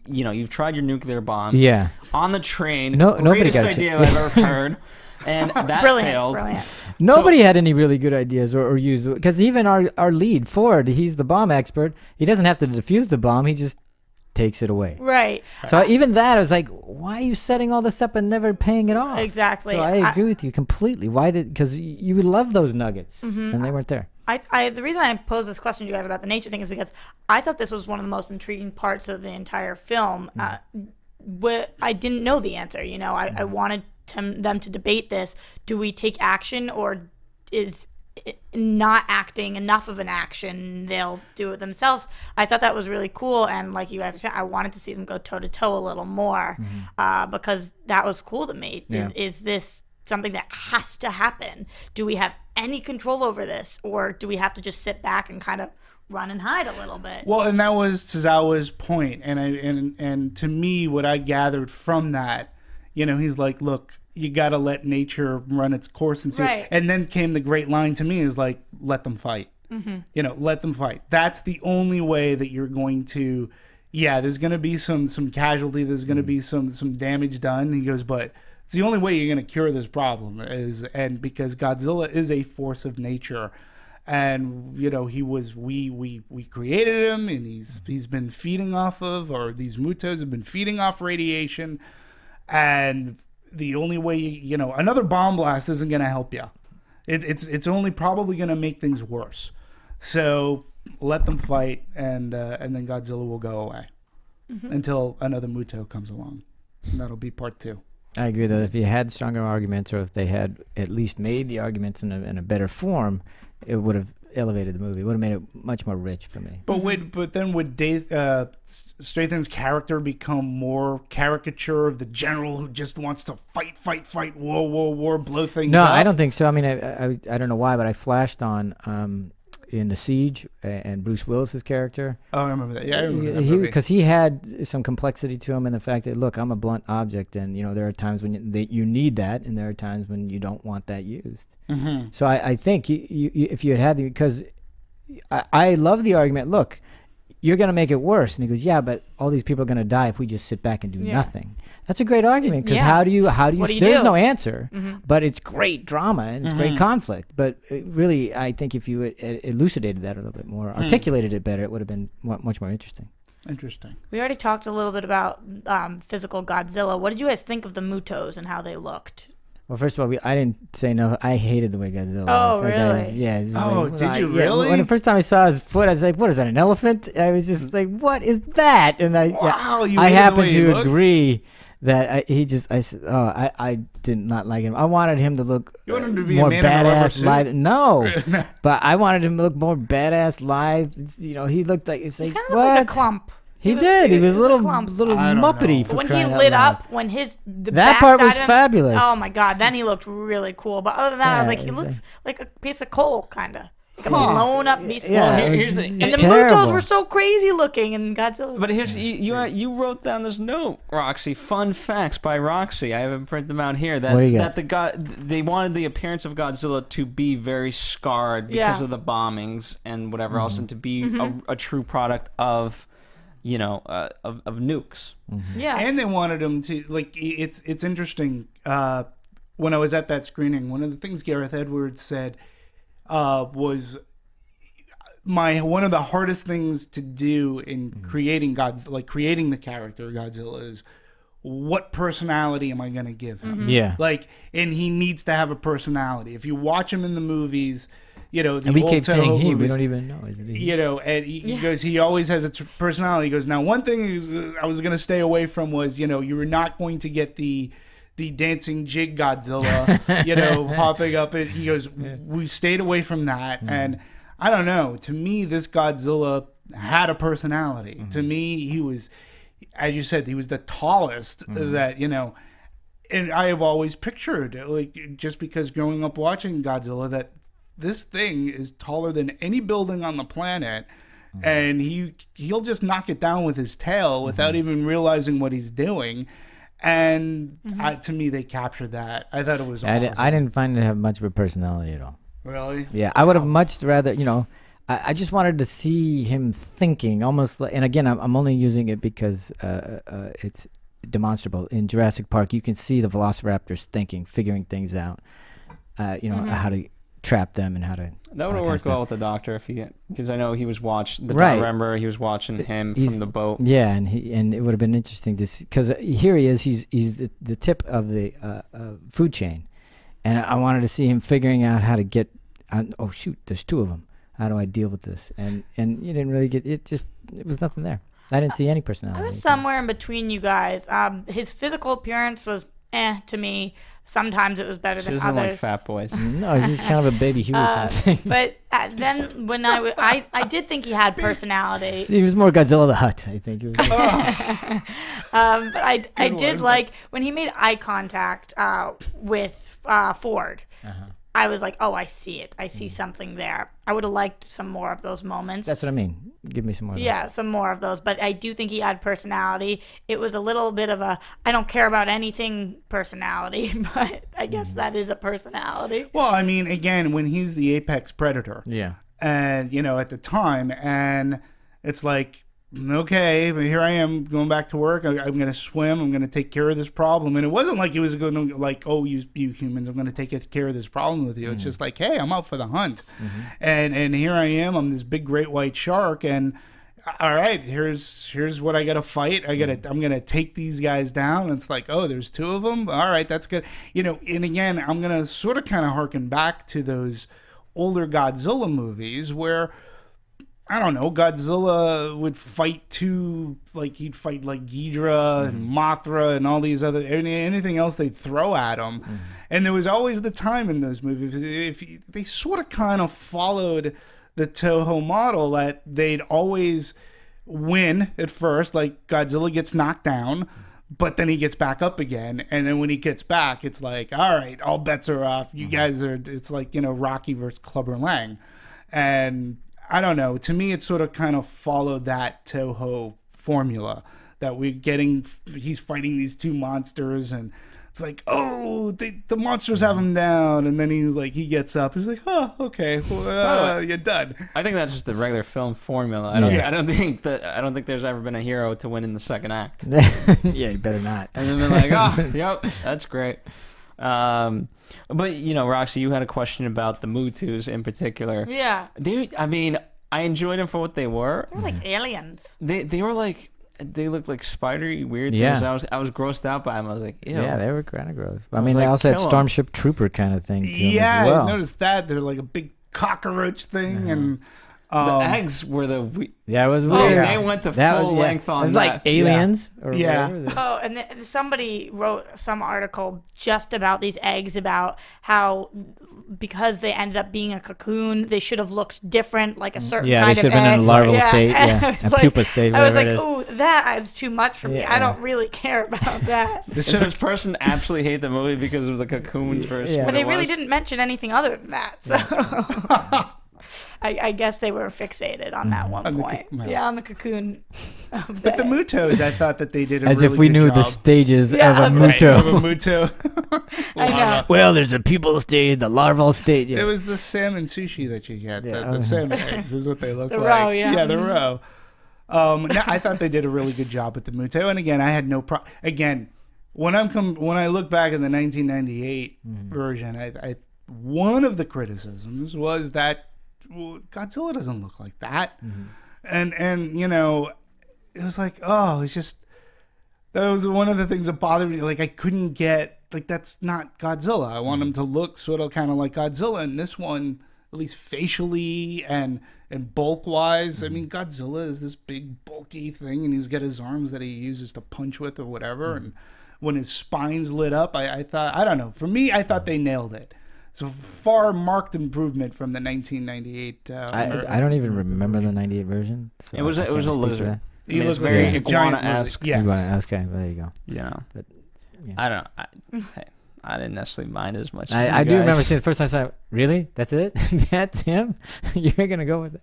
you've tried your nuclear bomb on the train, nobody greatest got idea I've ever heard, and that failed. Brilliant. Nobody had any really good ideas or used, because even our lead, Ford, he's the bomb expert. He doesn't have to defuse the bomb. He just takes it away. Right. So even that, I was like, why are you setting all this up and never paying it off? Exactly. So I agree with you completely. Why because you would love those nuggets, and they weren't there. The reason I posed this question to you guys about the nature thing is because I thought this was one of the most intriguing parts of the entire film. I didn't know the answer. I wanted them to debate this. Do we take action, or is not acting enough of an action? They'll do it themselves. I thought that was really cool, and like you guys were saying, I wanted to see them go toe to toe a little more because that was cool to me. Yeah. Is this something that has to happen? Do we have any control over this, or do we have to just sit back and kind of run and hide a little bit? Well, and that was Tozawa's point, and to me, what I gathered from that, he's like, look, you got to let nature run its course and see. Right. And then came the great line to me is like, let them fight. Let them fight. That's the only way that you're going to. Yeah, there's going to be some casualty. There's going to be some damage done. He goes, but it's the only way you're going to cure this problem and because Godzilla is a force of nature. And we created him, and he's been feeding off of, or these mutos have been feeding off radiation, and the only way another bomb blast isn't going to help you. It's only probably going to make things worse. So let them fight, and then Godzilla will go away until another muto comes along, and that'll be part 2. I agree that if you had stronger arguments, or if they had at least made the arguments in a better form, it would have elevated the movie. It would have made it much more rich for me. But then would Strathairn's character become more caricature of the general who just wants to fight, war, blow things No, up? I don't think so. I mean, I don't know why, but I flashed on in The Siege and Bruce Willis's character. Oh, I remember that. Yeah, I remember that movie. Because he had some complexity to him in the fact that, look, I'm a blunt object, and there are times when you need that, and there are times when you don't want that used. So I think if you had because I love the argument. Look, you're going to make it worse, and he goes, yeah, but all these people are going to die if we just sit back and do nothing. That's a great argument, because how do you there's no answer, but it's great drama and it's great conflict. But really, I think if you elucidated that a little bit more, articulated it better, it would have been much more interesting. Interesting. We already talked a little bit about physical Godzilla. What did you guys think of the mutos and how they looked? Well, first of all, I didn't say no. I hated the way Godzilla Oh, looked. really? Oh, did you really? When the first time I saw his foot, I was like, what is that, an elephant? I was just like, what is that? And I happen to agree that I did not like him. I wanted him to look more badass, No, but I wanted him to look more badass, lithe. He looked like, it's like, kind of what? like a clump. He did. He was a little clump. muppety. When he lit up, when the that part was fabulous. Oh my god! Then he looked really cool. But other than that, I was like, he looks like a piece of coal, kind of like a blown up piece of coal. Here's the and the mutos were so crazy looking, and Godzilla. But here's you wrote down this note, Roxy. Fun facts by Roxy. I haven't printed them out here. They wanted the appearance of Godzilla to be very scarred because of the bombings and whatever else, and to be a true product of of nukes. Yeah. And they wanted him to, like, it's interesting. When I was at that screening, one of the things Gareth Edwards said was one of the hardest things to do in creating creating the character Godzilla is, what personality am I going to give him? Yeah. And he needs to have a personality. If you watch him in the movies, the and we old keep saying Toho he, we movies, don't even know, isn't he? and he goes, he always has a personality. He goes, now one thing I was going to stay away from was, you were not going to get the dancing jig Godzilla, popping up. He goes, we stayed away from that. And I don't know, to me, this Godzilla had a personality. To me, he was, as you said, he was the tallest that, and I have always pictured, just because growing up watching Godzilla, that this thing is taller than any building on the planet, and he'll just knock it down with his tail without even realizing what he's doing. And to me, they captured that. I thought it was awesome. I didn't find it to have much of a personality at all. Really? Yeah, I would have much rather, I just wanted to see him thinking, almost like, and again, I'm only using it because it's demonstrable. In Jurassic Park, you can see the velociraptors thinking, figuring things out, how to trap them and how to. That would have worked well with the Doctor because I know he was watching. Right. I remember he was watching him from the boat. Yeah, and it would have been interesting to see, because here he is. He's the tip of the food chain, and I wanted to see him figuring out how to get. Oh shoot! There's two of them. How do I deal with this? And you didn't really get it. It was nothing there. I didn't see any personality. I was somewhere in between you guys. His physical appearance was to me. Sometimes it was better than others. She doesn't like fat boys. No, he's just kind of a baby Huey kind of thing. But then when I did think he had personality. He was more Godzilla the Hutt, I think. It was but I did like when he made eye contact with Ford. I was like, oh, I see it. I see something there. I would have liked some more of those moments. That's what I mean. Give me some more of those. Yeah, some more of those. But I do think he had personality. It was a little bit of a I don't care about anything personality, but I guess that is a personality. Well, I mean, again, when he's the apex predator. Yeah. And, at the time, and it's like, okay, but here I am going back to work. I'm going to swim. I'm going to take care of this problem. And it wasn't like he was going to oh, you humans, I'm going to take care of this problem with you. It's just like, hey, I'm out for the hunt. And here I am. I'm this big great white shark. And all right, here's what I got to fight. I'm going to take these guys down. And it's like, oh, there's two of them. All right, that's good. And again, I'm going to sort of kind of harken back to those older Godzilla movies where, I don't know, Godzilla would fight he'd fight like Ghidorah and Mothra and all these other, anything else they'd throw at him. And there was always the time in those movies, they sort of kind of followed the Toho model that they'd always win at first, like Godzilla gets knocked down, but then he gets back up again. And then when he gets back, it's like, all right, all bets are off. You guys are, it's like, Rocky versus Clubber Lang. And I don't know. To me, it sort of kind of followed that Toho formula that he's fighting these two monsters, and it's like, oh, the monsters have him down, and then he gets up. He's like, oh, okay, well, you're done. I think that's just the regular film formula. I don't think there's ever been a hero to win in the second act. Yeah, you better not. And then they're like, oh, yep, that's great. But Roxy, you had a question about the Mutus in particular. Yeah. I enjoyed them for what they were. They're like aliens. They were like, they looked like spidery weird Yeah. things. I was grossed out by them. I was like, ew. Yeah, they were kind of gross. I mean, was they like, also had kill 'em. Starship Trooper kind of thing to them Yeah, as well. I noticed that. They're like a big cockroach thing, and The eggs were the Yeah, it was Oh, weird. they went to That full was, length on It was that. like aliens. Or Yeah. whatever. Oh, and somebody wrote some article just about these eggs, about how because they ended up being a cocoon, they should have looked different, like a certain Yeah, kind they should of have been in egg. a larval state, And yeah, I was a pupa state, I was whatever like, it is. ooh, that is too much for me. Yeah. I don't really care about that. Does this person actually hate the movie because of the cocoons versus Yeah. what But they it really was? didn't mention anything other than that. So I guess they were fixated on that one point. Yeah, on the cocoon. Of But the Mutos, I thought that they did a As really if we good knew job. the stages Yeah, of a right. Muto. Of a Muto. I know. Well, there's a pupal stage, the larval stage. It was the salmon sushi that you get. Yeah. The salmon eggs is what they look The like. roe, yeah. Yeah, the roe. No, I thought they did a really good job with the Muto. And again, I had no problem. Again, when I look back at the 1998 version, I one of the criticisms was that well, Godzilla doesn't look like that. And you know, it was like, oh, it's just, that was one of the things that bothered me. Like, I couldn't get, like, that's not Godzilla. I want him to look sort of kind of like Godzilla. And this one, at least facially and bulk wise, I mean, Godzilla is this big bulky thing, and he's got his arms that he uses to punch with or whatever. And when his spine's lit up, I thought, I don't know. For me, I thought they nailed it. So far marked improvement from the 1998. I don't even remember the 98 version. So It was a lizard. He I mean, it's looked like very a iguana-esque. giant lizard. Yes. Okay, well, there you go. Yeah. But, yeah. I don't know. I didn't necessarily mind as much. I do remember seeing the first time I saw it. Really? That's it? That's him? You're going to go with it?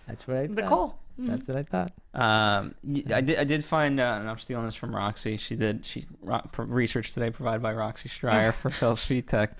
That's what I thought. Cool. That's what I thought. I did find, and I'm stealing this from Roxy. She research today provided by Roxy Striar for Phil Svitek.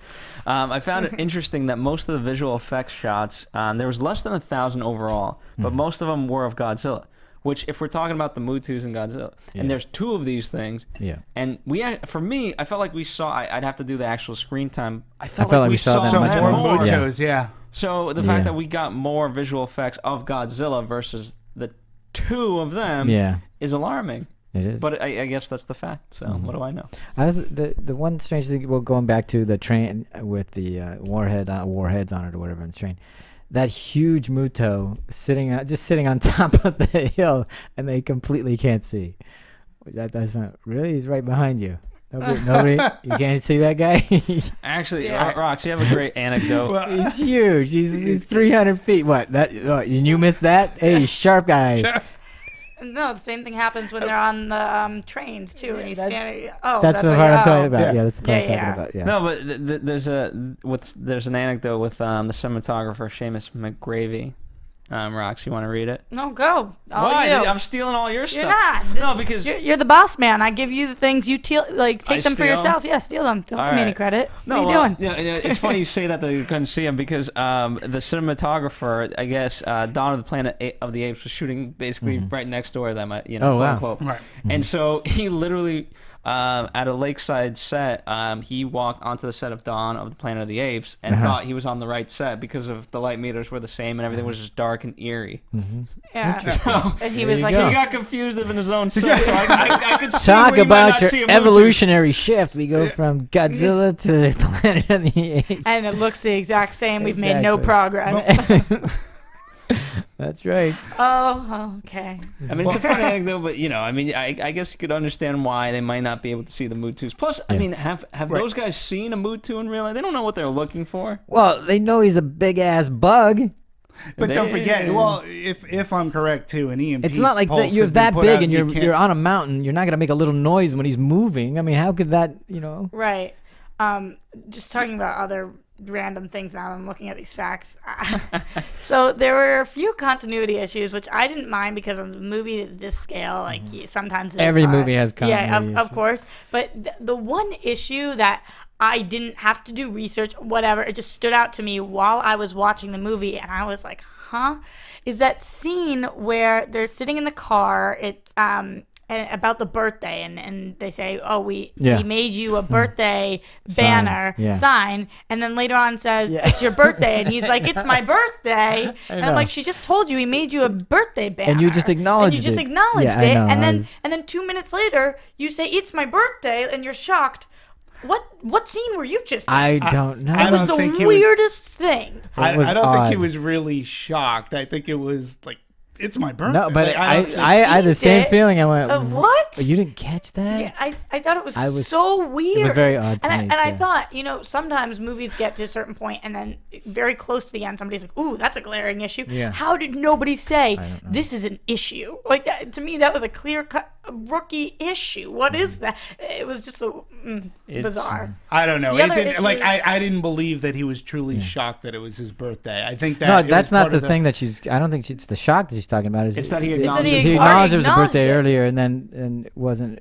I found it interesting that most of the visual effects shots, there was less than 1,000 overall, but most of them were of Godzilla. Which, if we're talking about the Mutus and Godzilla, and there's 2 of these things, and for me, I felt like we saw. I'd have to do the actual screen time. I felt like we saw so much more more. Mutus, yeah. So the fact that we got more visual effects of Godzilla versus the 2 of them is alarming. It is. But I guess that's the fact. So what do I know? I was the one strange thing. Well, going back to the train with the warheads on it or whatever on the train. That huge Muto sitting on top of the hill, and they completely can't see. That's not, really, he's right behind you. Nobody, you can't see that guy. Actually, Rox, you have a great anecdote. Well, he's huge. He's 300 feet. What? And you missed that? Hey, sharp guy. Sure. No, the same thing happens when they're on the trains too, and he's standing. Oh, that's the part I'm talking about. Yeah, that's the part I'm talking about. Yeah. No, but there's an anecdote with the cinematographer Seamus McGravy. Rox, you want to read it? No, go. Why? I'm stealing all your stuff. You're not. No, because you're the boss man. I give you the things you take them for yourself. Yeah, steal them. Don't give me any credit. No, what are you doing? Yeah, it's funny you say that you couldn't see him because the cinematographer, I guess, Dawn of the Planet of the Apes was shooting basically right next door to them. Quote unquote. Right. And so he literally. At a lakeside set, he walked onto the set of Dawn of the Planet of the Apes and thought he was on the right set because of the light meters were the same and everything was just dark and eerie. Yeah. So, and he was like, he got confused in his own set. So I could see talk where you about might not see your a evolutionary shift. We go from Godzilla to the Planet of the Apes. And it looks the exact same. We've made no progress. That's right. Oh, okay. I mean, it's a funny anecdote, but I guess you could understand why they might not be able to see the Mutus. Plus, I mean, have those guys seen a Mutu in real life? They don't know what they're looking for. Well, they know he's a big ass bug. But don't forget, well, if I'm correct too, an EMP. It's not like that you're that big and you're on a mountain. You're not gonna make a little noise when he's moving. I mean, how could that? Right. Just talking about other random things now. I'm looking at these facts. So there were a few continuity issues, which I didn't mind because of the movie at this scale. Like sometimes every movie has continuity. Yeah, of course. But the one issue that I didn't have to do research, whatever, it just stood out to me while I was watching the movie, and I was like, huh? Is that scene where they're sitting in the car? It's about the birthday, and they say, oh, we made you a birthday banner sign, and then later on says it's your birthday, and he's like, it's my birthday, and I'm like, she just told you he made you a birthday banner, and you just acknowledged it, and then 2 minutes later you say it's my birthday, and you're shocked. What scene were you just in? I don't know. It was the weirdest thing. I don't think he was really shocked. I think it was like, it's my birthday. No, but I had the same feeling. I went, what? Oh, you didn't catch that? Yeah, I thought it was so weird. It was very odd to me, and I thought, sometimes movies get to a certain point and then very close to the end, somebody's like, ooh, that's a glaring issue. Yeah. How did nobody say, this is an issue? Like, that, to me, that was a clear-cut rookie issue. What is that? It was just so bizarre. I don't know. I didn't believe that he was truly shocked that it was his birthday. I think that no, that's not the thing that I don't think it's the shock that she's talking about. It's that he acknowledged it. He acknowledged it was a birthday earlier, and it wasn't.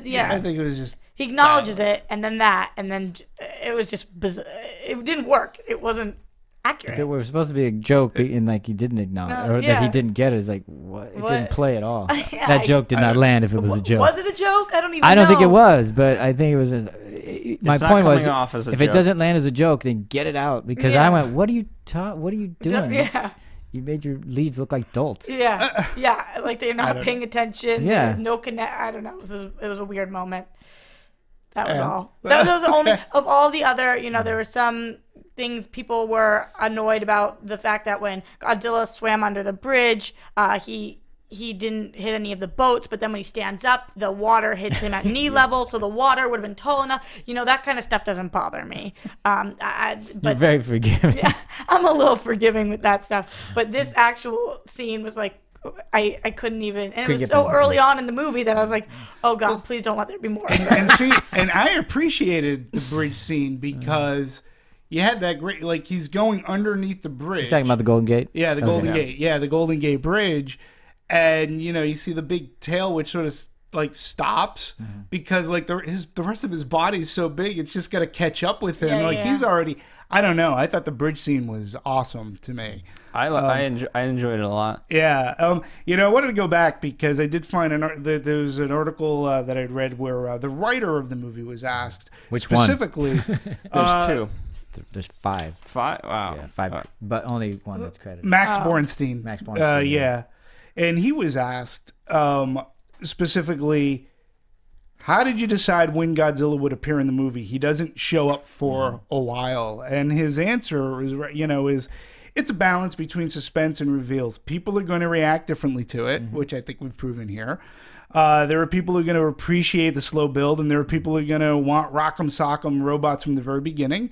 Yeah, I think it was just. He acknowledges it, and then it was just bizarre. It didn't work. It wasn't accurate. If it was supposed to be a joke, and like he didn't acknowledge, that he didn't get it, it's like what? It didn't play at all. That joke did not land if it was a joke. Was it a joke? I don't know. Think it was, but I think it was. my It's not point was, coming off as a if joke. it doesn't land as a joke, then get it out. Because I went, what are you doing? Yeah. You made your leads look like dolts. Yeah, yeah, like they're not paying attention. Yeah. No connect. I don't know. It was a weird moment. That was all. That was the only of all the other. You know, there were some things people were annoyed about the fact that when Godzilla swam under the bridge, he didn't hit any of the boats, but then when he stands up, the water hits him at knee level, so the water would have been tall enough. You know, that kind of stuff doesn't bother me. But You're very forgiving. yeah, I'm a little forgiving with that stuff. But this actual scene was like, I couldn't even, and it was so early on in the movie that I was like, oh God, please don't let there be more. And I appreciated the bridge scene because you had that great, like, he's going underneath the bridge. You're talking about the Golden Gate? Yeah, the Golden Gate. Yeah, the Golden Gate Bridge. And, you know, you see the big tail, which sort of, like, stops because, like, the rest of his body's so big, it's just got to catch up with him. He's already, I don't know. I thought the bridge scene was awesome to me. I enjoyed it a lot. Yeah. You know, I wanted to go back because I did find there was an article that I'd read where the writer of the movie was asked. Which specifically, one? There's two. There's 5. 5? Wow. Yeah, 5. But only one that's credited. Max Borenstein. Max Borenstein. Yeah. And he was asked specifically, how did you decide when Godzilla would appear in the movie? He doesn't show up for a while. And his answer is it's a balance between suspense and reveals. People are going to react differently to it, which I think we've proven here. There are people who are going to appreciate the slow build, and there are people who are going to want rock'em sock'em robots from the very beginning.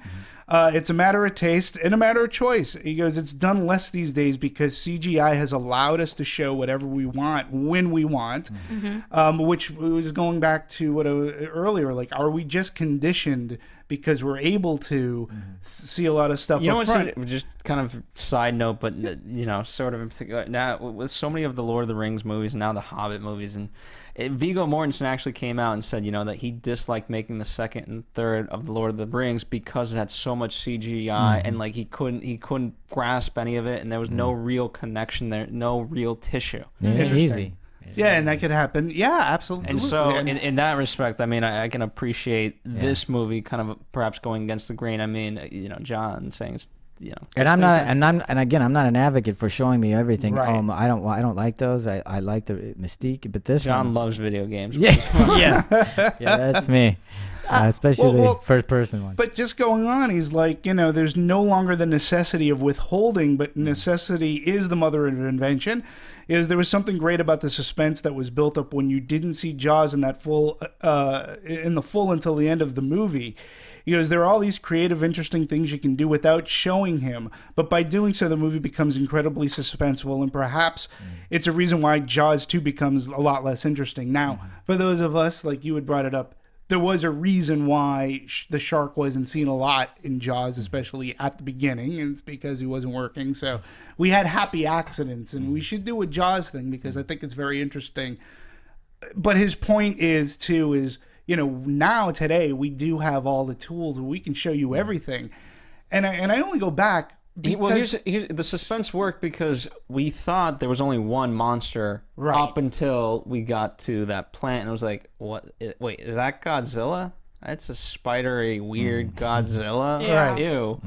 It's a matter of taste and a matter of choice. He goes, it's done less these days because CGI has allowed us to show whatever we want when we want, which was going back to what earlier, like, are we just conditioned because we're able to see a lot of stuff up front? Just kind of side note, but, you know, sort of in particular, now with so many of the Lord of the Rings movies, now the Hobbit movies, and Viggo Mortensen actually came out and said, you know, that he disliked making the second and third of the Lord of the Rings because it had so much CGI and, like, he couldn't grasp any of it, and there was no real connection there, no real tissue. Yeah, easy. Yeah, and that could happen. Yeah, absolutely. And so, in that respect, I mean, I can appreciate this movie kind of perhaps going against the grain. I mean, you know, John saying it's, you know, and I'm not an advocate for showing me everything. Right. I don't like those. I like the mystique, but this John one, loves video games. yeah, that's me. Especially the first person one. But just going on, he's like, you know, there's no longer the necessity of withholding, but necessity is the mother of invention. There was something great about the suspense that was built up when you didn't see Jaws in that full until the end of the movie. He goes, there are all these creative, interesting things you can do without showing him, but by doing so, the movie becomes incredibly suspenseful, and perhaps it's a reason why Jaws 2 becomes a lot less interesting. Now, for those of us, like you had brought it up, there was a reason why the shark wasn't seen a lot in Jaws, especially at the beginning, and it's because he wasn't working. So we had happy accidents, and we should do a Jaws thing because I think it's very interesting. But his point is, you know, now today we do have all the tools and we can show you everything. And I only go back because here's the suspense worked because we thought there was only one monster up until we got to that plant, and it was like, what? Wait, is that Godzilla? That's a spidery, weird Godzilla. Yeah. Ew.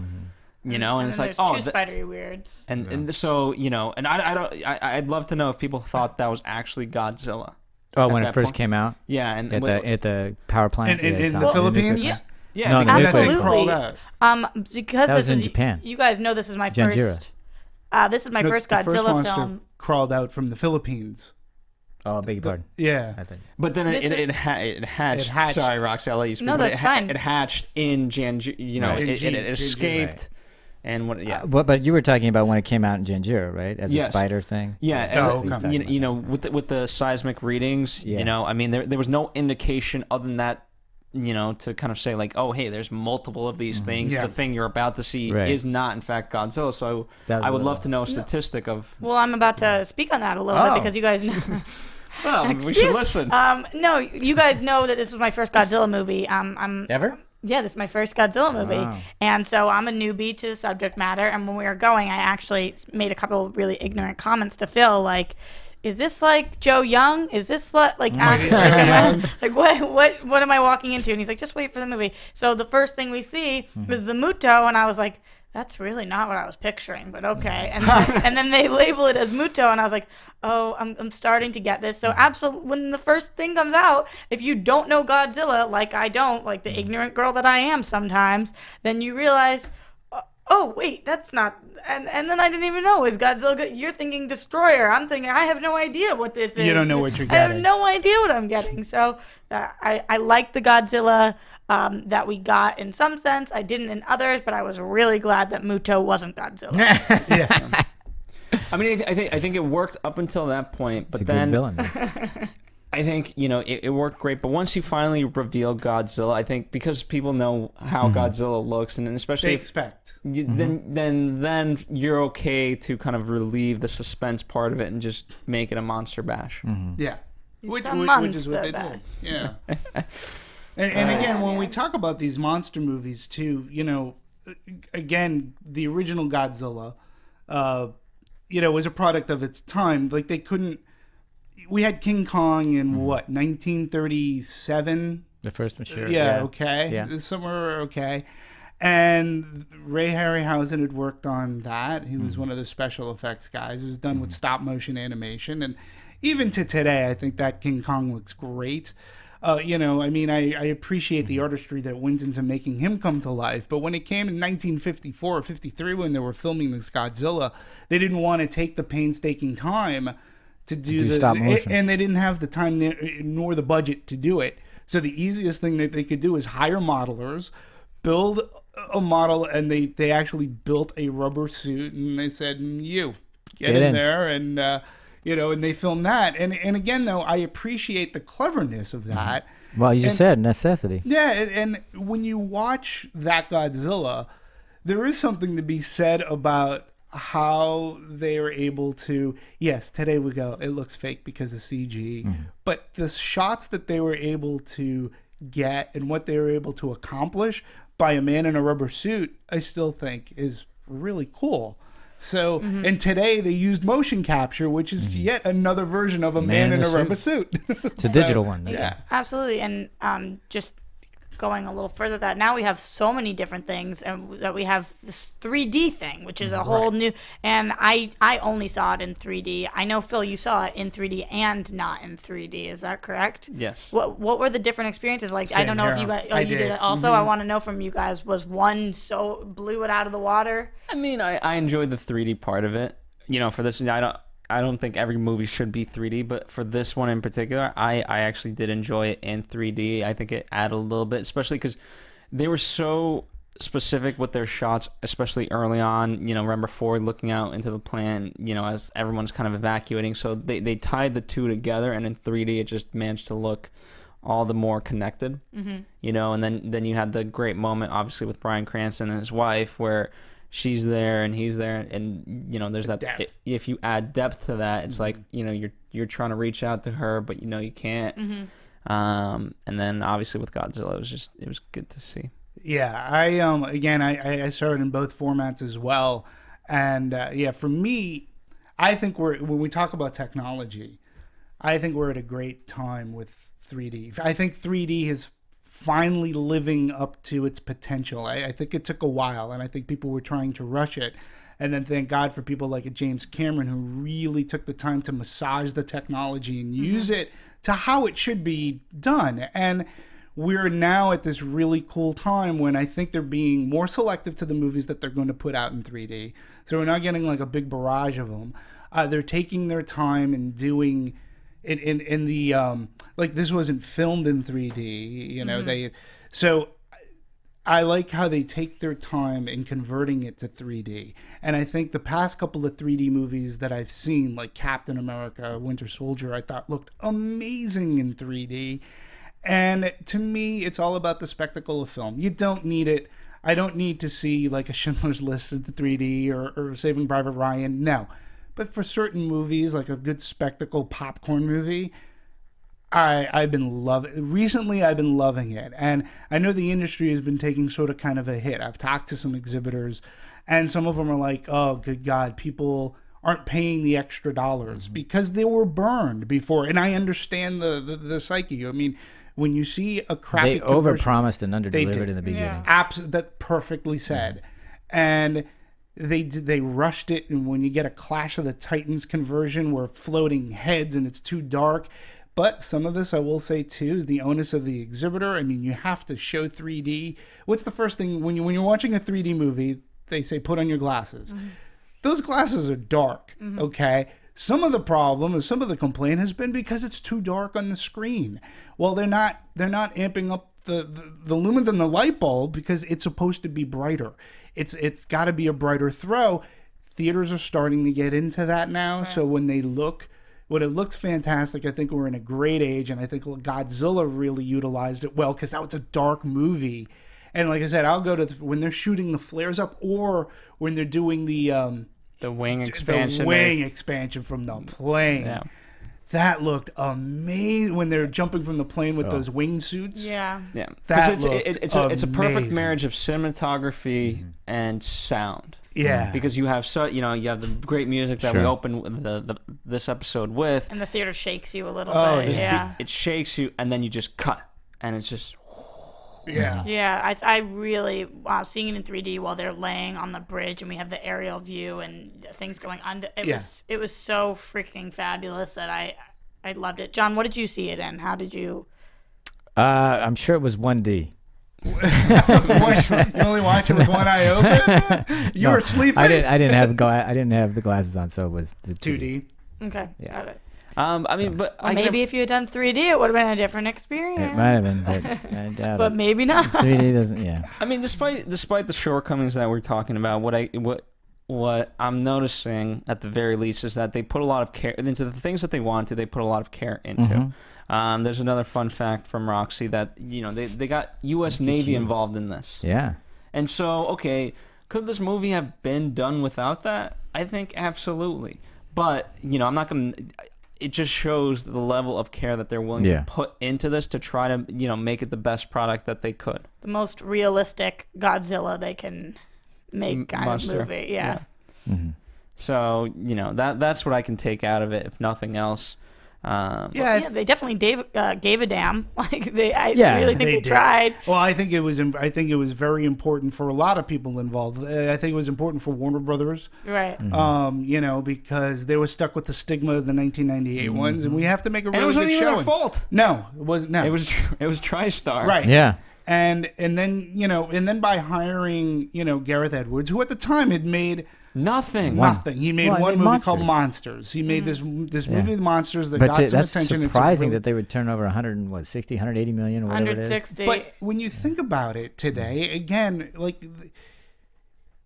You know, and it's like, two spidery weirds. And so, you know, and I'd love to know if people thought that was actually Godzilla. Oh, when it first came out? Yeah, and at the power plant in the Philippines? Yeah, no, absolutely. Because that was this in is Japan. You guys know this is my Janjira. first. This is my first Godzilla film. Crawled out from the Philippines. Oh, I beg your pardon. Yeah. But then it hatched. Sorry, Roxy, I'll let you speak. No, that's fine. It hatched in Janjira. You know, it escaped. Right. And what? Yeah. But you were talking about when it came out in Janjira, right? As a spider thing. Yeah. You know, with the seismic readings. Yeah. You know, I mean, there was no indication other than that. You know, to kind of say like, oh, hey, there's multiple of these things. Yeah. The thing you're about to see is not, in fact, Godzilla. So I would love to know a statistic of. Well, I'm about to speak on that a little bit because you guys know. Well, we should listen. No, you guys know that this was my first Godzilla movie. Ever? Yeah, this is my first Godzilla movie. Wow. And so I'm a newbie to the subject matter. And when we were going, I actually made a couple of really ignorant comments to Phil, like, is this like Joe Young? Is this like like what am I walking into? And he's like, just wait for the movie. So the first thing we see was the Muto, and I was like, that's really not what I was picturing, but okay. And then they label it as Muto, and I was like, oh, I'm starting to get this. So absolutely, when the first thing comes out, if you don't know Godzilla, like I don't, like the ignorant girl that I am sometimes, then you realize, oh wait, that's not. And then I didn't even know, is Godzilla good? You're thinking Destroyer. I'm thinking, I have no idea what this is. You don't know what you're I getting. have no idea what I'm getting. So I like the Godzilla that we got in some sense. I didn't in others, but I was really glad that Muto wasn't Godzilla. Yeah. I mean, I think it worked up until that point, but It's a then good villain. I think, you know, it worked great. But once you finally reveal Godzilla, I think because people know how Godzilla looks, and especially They if, expect. then you're okay to kind of relieve the suspense part of it and just make it a monster bash. Yeah. It's Which a is what monster they bash. did. Yeah. And again, when we talk about these monster movies too, you know, again, the original Godzilla, you know, was a product of its time. Like they couldn't. We had King Kong in what, 1937? The first one, sure. Yeah. Okay. Yeah. Somewhere okay. And Ray Harryhausen had worked on that. He was one of the special effects guys. It was done with stop motion animation, and even to today, I think that King Kong looks great. You know, I mean, I appreciate the artistry that went into making him come to life. But when it came in 1954 or 53, when they were filming this Godzilla, they didn't want to take the painstaking time to do the stop motion. and they didn't have the time nor the budget to do it. So the easiest thing that they could do is hire modelers, build a model, and they actually built a rubber suit, and they said, you get in there, and you know, and they filmed that. And again, though, I appreciate the cleverness of that. Well, you just said necessity. Yeah, and when you watch that Godzilla, there is something to be said about how they are able to, yes, today we go, it looks fake because of CG, but the shots that they were able to get and what they were able to accomplish by a man in a rubber suit, I still think is really cool. So, and today they used motion capture, which is yet another version of a man in a rubber suit. It's a digital one. Yeah. Absolutely. And just going a little further, that now we have so many different things, and that we have this 3D thing, which is a whole new, and I only saw it in 3D. I know, Phil, you saw it in 3D and not in 3D. Is that correct? Yes. What were the different experiences like? I Same don't know if here. you guys, I you did did. it also. I want to know from you guys, was one so blew it out of the water? I mean, I enjoyed the 3D part of it. You know, for this, I don't think every movie should be 3D, but for this one in particular, I actually did enjoy it in 3D. I think it added a little bit, especially because they were so specific with their shots, especially early on. You know, remember Ford looking out into the plant, you know, as everyone's kind of evacuating. So they tied the two together, and in 3D, it just managed to look all the more connected. You know, and then you had the great moment, obviously, with Bryan Cranston and his wife, where she's there and he's there, and you know, there's that depth. if you add depth to that, it's like, you know, you're trying to reach out to her, but you know you can't. And then obviously with Godzilla, it was good to see. Yeah, I saw it in both formats as well, and yeah, for me, I think when we talk about technology, I think we're at a great time with 3D. I think 3D is finally living up to its potential. I think it took a while, and I think people were trying to rush it. And then thank God for people like a James Cameron, who really took the time to massage the technology and use it to how it should be done. And we're now at this really cool time when I think they're being more selective to the movies that they're going to put out in 3D. So we're not getting like a big barrage of them. They're taking their time and doing in the like, this wasn't filmed in 3D, you know. So I like how they take their time in converting it to 3D. And I think the past couple of 3D movies that I've seen, like Captain America, Winter Soldier, I thought looked amazing in 3D. And to me, it's all about the spectacle of film. You don't need it. I don't need to see like a Schindler's List in 3D or Saving Private Ryan. No. But for certain movies, like a good spectacle popcorn movie, I've been recently I've been loving it, and I know the industry has been taking sort of kind of a hit. I've talked to some exhibitors, and some of them are like, oh good God, people aren't paying the extra dollars because they were burned before. And I understand the psyche. I mean, when you see a crappy they overpromised and underdelivered in the beginning. That perfectly said. And they rushed it, and when you get a Clash of the Titans conversion where floating heads and it's too dark. But some of this, I will say too, is the onus of the exhibitor. I mean, you have to show 3D. What's the first thing when you're watching a 3D movie? They say put on your glasses. Those glasses are dark. Okay. Some of the problem and some of the complaint has been because it's too dark on the screen. Well, they're not amping up the lumens on the light bulb because it's supposed to be brighter. It's got to be a brighter throw. Theaters are starting to get into that now. Right. So when it looks fantastic, I think we're in a great age, and I think Godzilla really utilized it well because that was a dark movie. And like I said, I'll go to when they're shooting the flares up, or when they're doing the wing expansion. The wing expansion from the plane. Yeah. That looked amazing when they're jumping from the plane with those wingsuits. Yeah. Yeah. That it's a perfect marriage of cinematography and sound. Yeah. Because you have you have the great music that we open this episode with. And the theater shakes you a little bit. Yeah. It shakes you, and then you just cut, and it's just Yeah, I really seeing it in 3D while they're laying on the bridge and we have the aerial view and things going under. It was so freaking fabulous that I loved it. John, what did you see it in? How did you? I'm sure it was 1D. You only watch it with one eye open. You were sleeping. I didn't have the glasses on, so it was the 2D. Okay, got it. I mean, but maybe if you had done 3D, it would have been a different experience. It might have been, but I doubt but it. maybe not. 3D doesn't. Yeah. I mean, despite the shortcomings that we're talking about, what I'm noticing at the very least is that they put a lot of care into the things that they want to. They put a lot of care into. There's another fun fact from Roxy that they got U.S. Navy involved in this. Yeah. And so, okay, could this movie have been done without that? I think absolutely. But I'm not gonna. It just shows the level of care that they're willing to put into this to try to, make it the best product that they could. The most realistic Godzilla they can make kind of movie. Yeah. So, that's what I can take out of it, if nothing else. They definitely gave a damn. Like I really think they tried. Well, I think it was very important for a lot of people involved. I think it was important for Warner Brothers, right? Because they were stuck with the stigma of the 1998 ones, and we have to make a really good showing. It wasn't even their fault. No, it wasn't. No, it was TriStar, right? Yeah. And then by hiring Gareth Edwards, who at the time had made nothing. He made one movie called Monsters. He made this movie, Monsters, that got some attention. It's surprising that they would turn over 180 million, or whatever 160. it is. But when you think about it today, again, like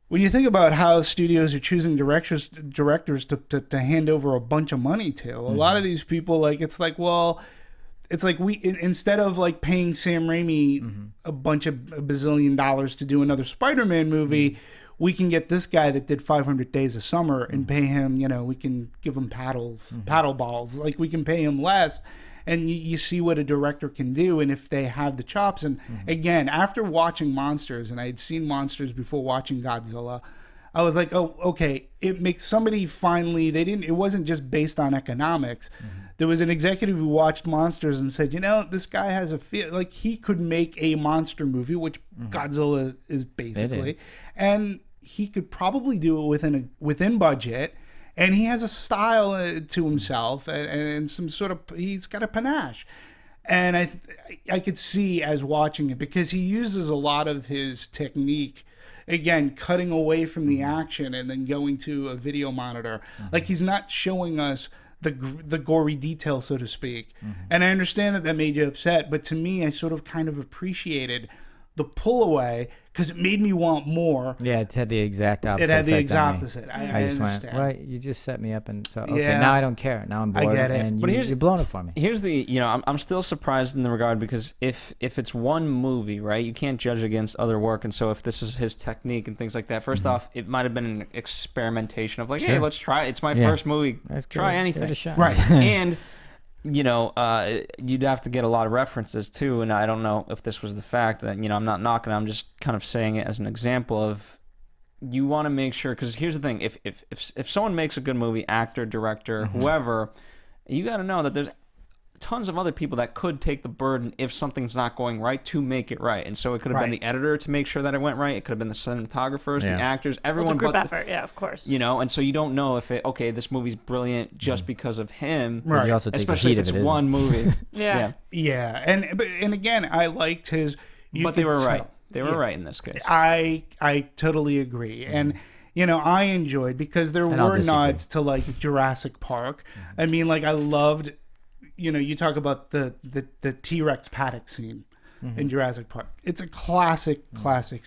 when you think about how studios are choosing directors to hand over a bunch of money to, a lot of these people, it's like we instead of paying Sam Raimi a bazillion dollars to do another Spider-Man movie. We can get this guy that did 500 Days of Summer and pay him, we can give him paddle balls. We can pay him less. And you see what a director can do, and if they have the chops. And again, after watching Monsters, and I had seen Monsters before watching Godzilla, I was like, oh, okay, it makes somebody finally, it wasn't just based on economics. There was an executive who watched Monsters and said, this guy has a feel, he could make a monster movie, which Godzilla is basically. And he could probably do it within budget, and he has a style to himself and some sort of, he's got a panache. And I could see as watching it, because he uses a lot of his technique, again, cutting away from the action and then going to a video monitor. He's not showing us the gory detail, so to speak. And I understand that made you upset, but to me, I sort of kind of appreciated the pull away, because it made me want more. Yeah, it had the exact opposite. It had the exact opposite. I just understand. went, well, you just set me up, and so now I don't care. Now I'm bored, I get it. and you're blowing it for me. Here's the, I'm still surprised in the regard, because if it's one movie, right, you can't judge against other work, and so if this is his technique and things like that, first off, it might have been an experimentation of hey, let's try it. It's my first movie. Try anything. Give it a shot. Right. And you know, you'd have to get a lot of references too, and I don't know if this was the fact that, you know, I'm not knocking it, I'm just kind of saying it as an example of, you want to make sure, because here's the thing, if someone makes a good movie, actor, director, whoever, you got to know that there's tons of other people that could take the burden if something's not going right to make it right. And so it could have been the editor to make sure that it went right. It could have been the cinematographers, the actors, everyone. It's a group but effort, yeah, of course. You know, and so you don't know if it, okay, this movie's brilliant just because of him, Right? You also take especially the if heat it's of it, one movie. Yeah, and again, I liked his. But they were right. They were right in this case. I totally agree, and you know, I enjoyed, because there were nods to like Jurassic Park. I mean, like, I loved, you know, you talk about the T-Rex paddock scene in Jurassic Park. It's a classic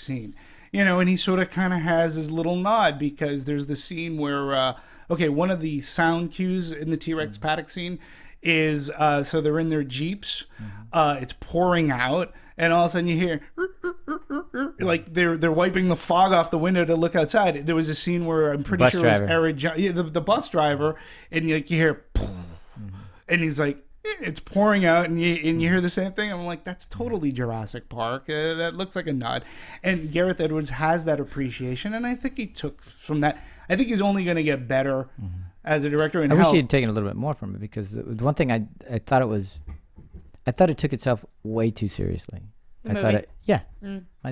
scene. You know, and he sort of kind of has his little nod, because there's the scene where, one of the sound cues in the T-Rex paddock scene is, so they're in their Jeeps, it's pouring out, and all of a sudden you hear, like they're wiping the fog off the window to look outside. There was a scene where I'm pretty sure it was Eric the bus driver, and you hear, and he's like, it's pouring out, and you hear the same thing. I'm like, that's totally Jurassic Park. That looks like a nod. And Gareth Edwards has that appreciation, and I think he took from that. I think he's only going to get better as a director. And I wish he had taken a little bit more from it, because the one thing I thought it took itself way too seriously. I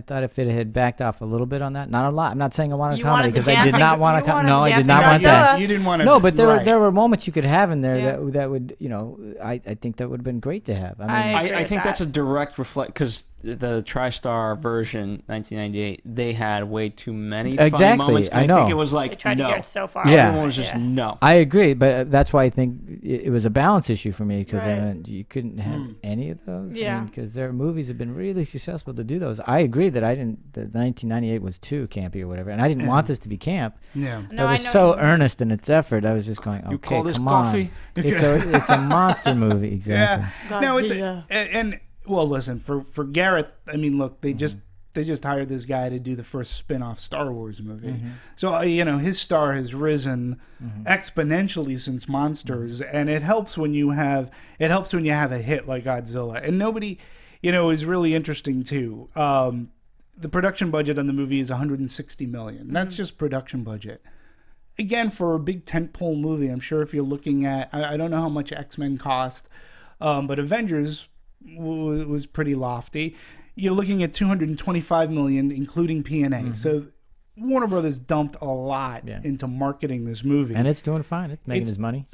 thought if it had backed off a little bit on that, not a lot. I'm not saying I wanted a comedy, because I did not want to. No, I did not want that. You didn't want to. No, but there were moments you could have in there that would, you know, I think that would have been great to have. I think that's a direct reflect, because the TriStar version 1998, they had way too many funny moments. I know. I think it was like, they tried to get so far. Yeah. Everyone was just no. I agree, but that's why I think it was a balance issue for me, because you couldn't have any of those. Yeah. Because their movies have been really successful to do those. I agree that that 1998 was too campy or whatever, and I didn't want this to be camp. Yeah. No, it was so earnest in its effort. I was just going, okay, you call this come coffee? On. It's a monster movie, exactly. Yeah. No, it's well, listen, for Gareth, I mean, look, they just hired this guy to do the first spin-off Star Wars movie. So, you know, his star has risen exponentially since Monsters, and it helps when you have a hit like Godzilla. And nobody, you know, is really interesting too. The production budget on the movie is $160 million. That's just production budget. Again, for a big tentpole movie, I'm sure if you're looking at, I don't know how much X-Men cost, but Avengers was pretty lofty. You're looking at $225 million, including P&A. So Warner Brothers dumped a lot into marketing this movie, and it's doing fine. It's making his money.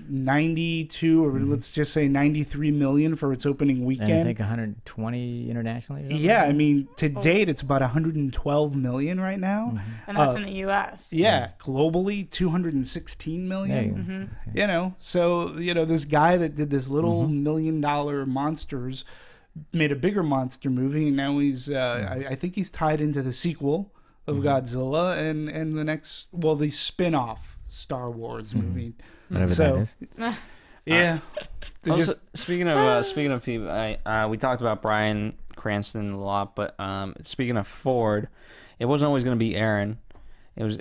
92, or let's just say 93 million for its opening weekend. And I think 120 internationally. Yeah, I mean, to date, it's about 112 million right now, and that's in the U.S. Yeah, globally 216 million. You know, so you know, this guy that did this little $1 million monsters made a bigger monster movie, and now he's I think he's tied into the sequel of Godzilla and the next, the spin-off Star Wars movie. Whatever that is. Yeah. Also, speaking of people, we talked about Bryan Cranston a lot, but speaking of Ford, it wasn't always going to be Aaron. It was.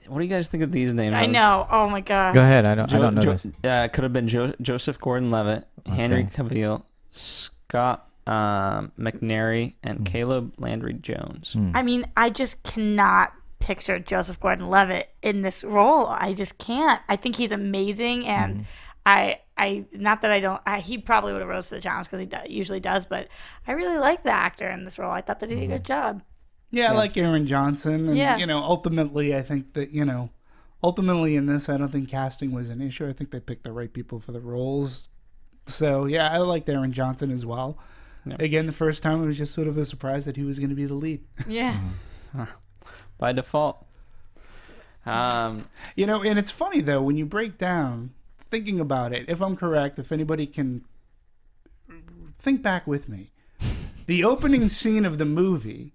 What do you guys think of these names? I know. Oh my god. Go ahead. I don't know this. Could have been Joseph Gordon-Levitt, Henry Cavill, Scott McNary, and Caleb Landry Jones. I mean, I just cannot picture Joseph Gordon-Levitt in this role. I just can't. I think he's amazing, and I not that I don't. He probably would have rose to the challenge, because he usually does. But I really like the actor in this role. I thought they did a good job. Yeah, I like Aaron Johnson, and you know, ultimately, I think that in this, I don't think casting was an issue. I think they picked the right people for the roles. So yeah, I liked Aaron Johnson as well. Yeah. Again, the first time it was just sort of a surprise that he was going to be the lead. Yeah. By default. You know, and it's funny though, when you break down, thinking about it, if I'm correct, if anybody can think back with me, the opening scene of the movie,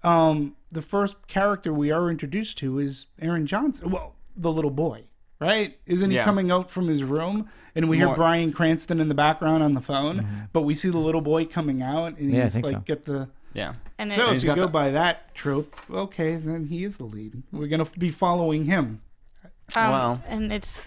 the first character we are introduced to is Aaron Johnson. Well, the little boy. Right? Isn't he coming out from his room, and we hear Bryan Cranston in the background on the phone, but we see the little boy coming out, and he's like, get the... Yeah. And so if you go by that trope, okay, then he is the lead. We're going to be following him. Wow. And it's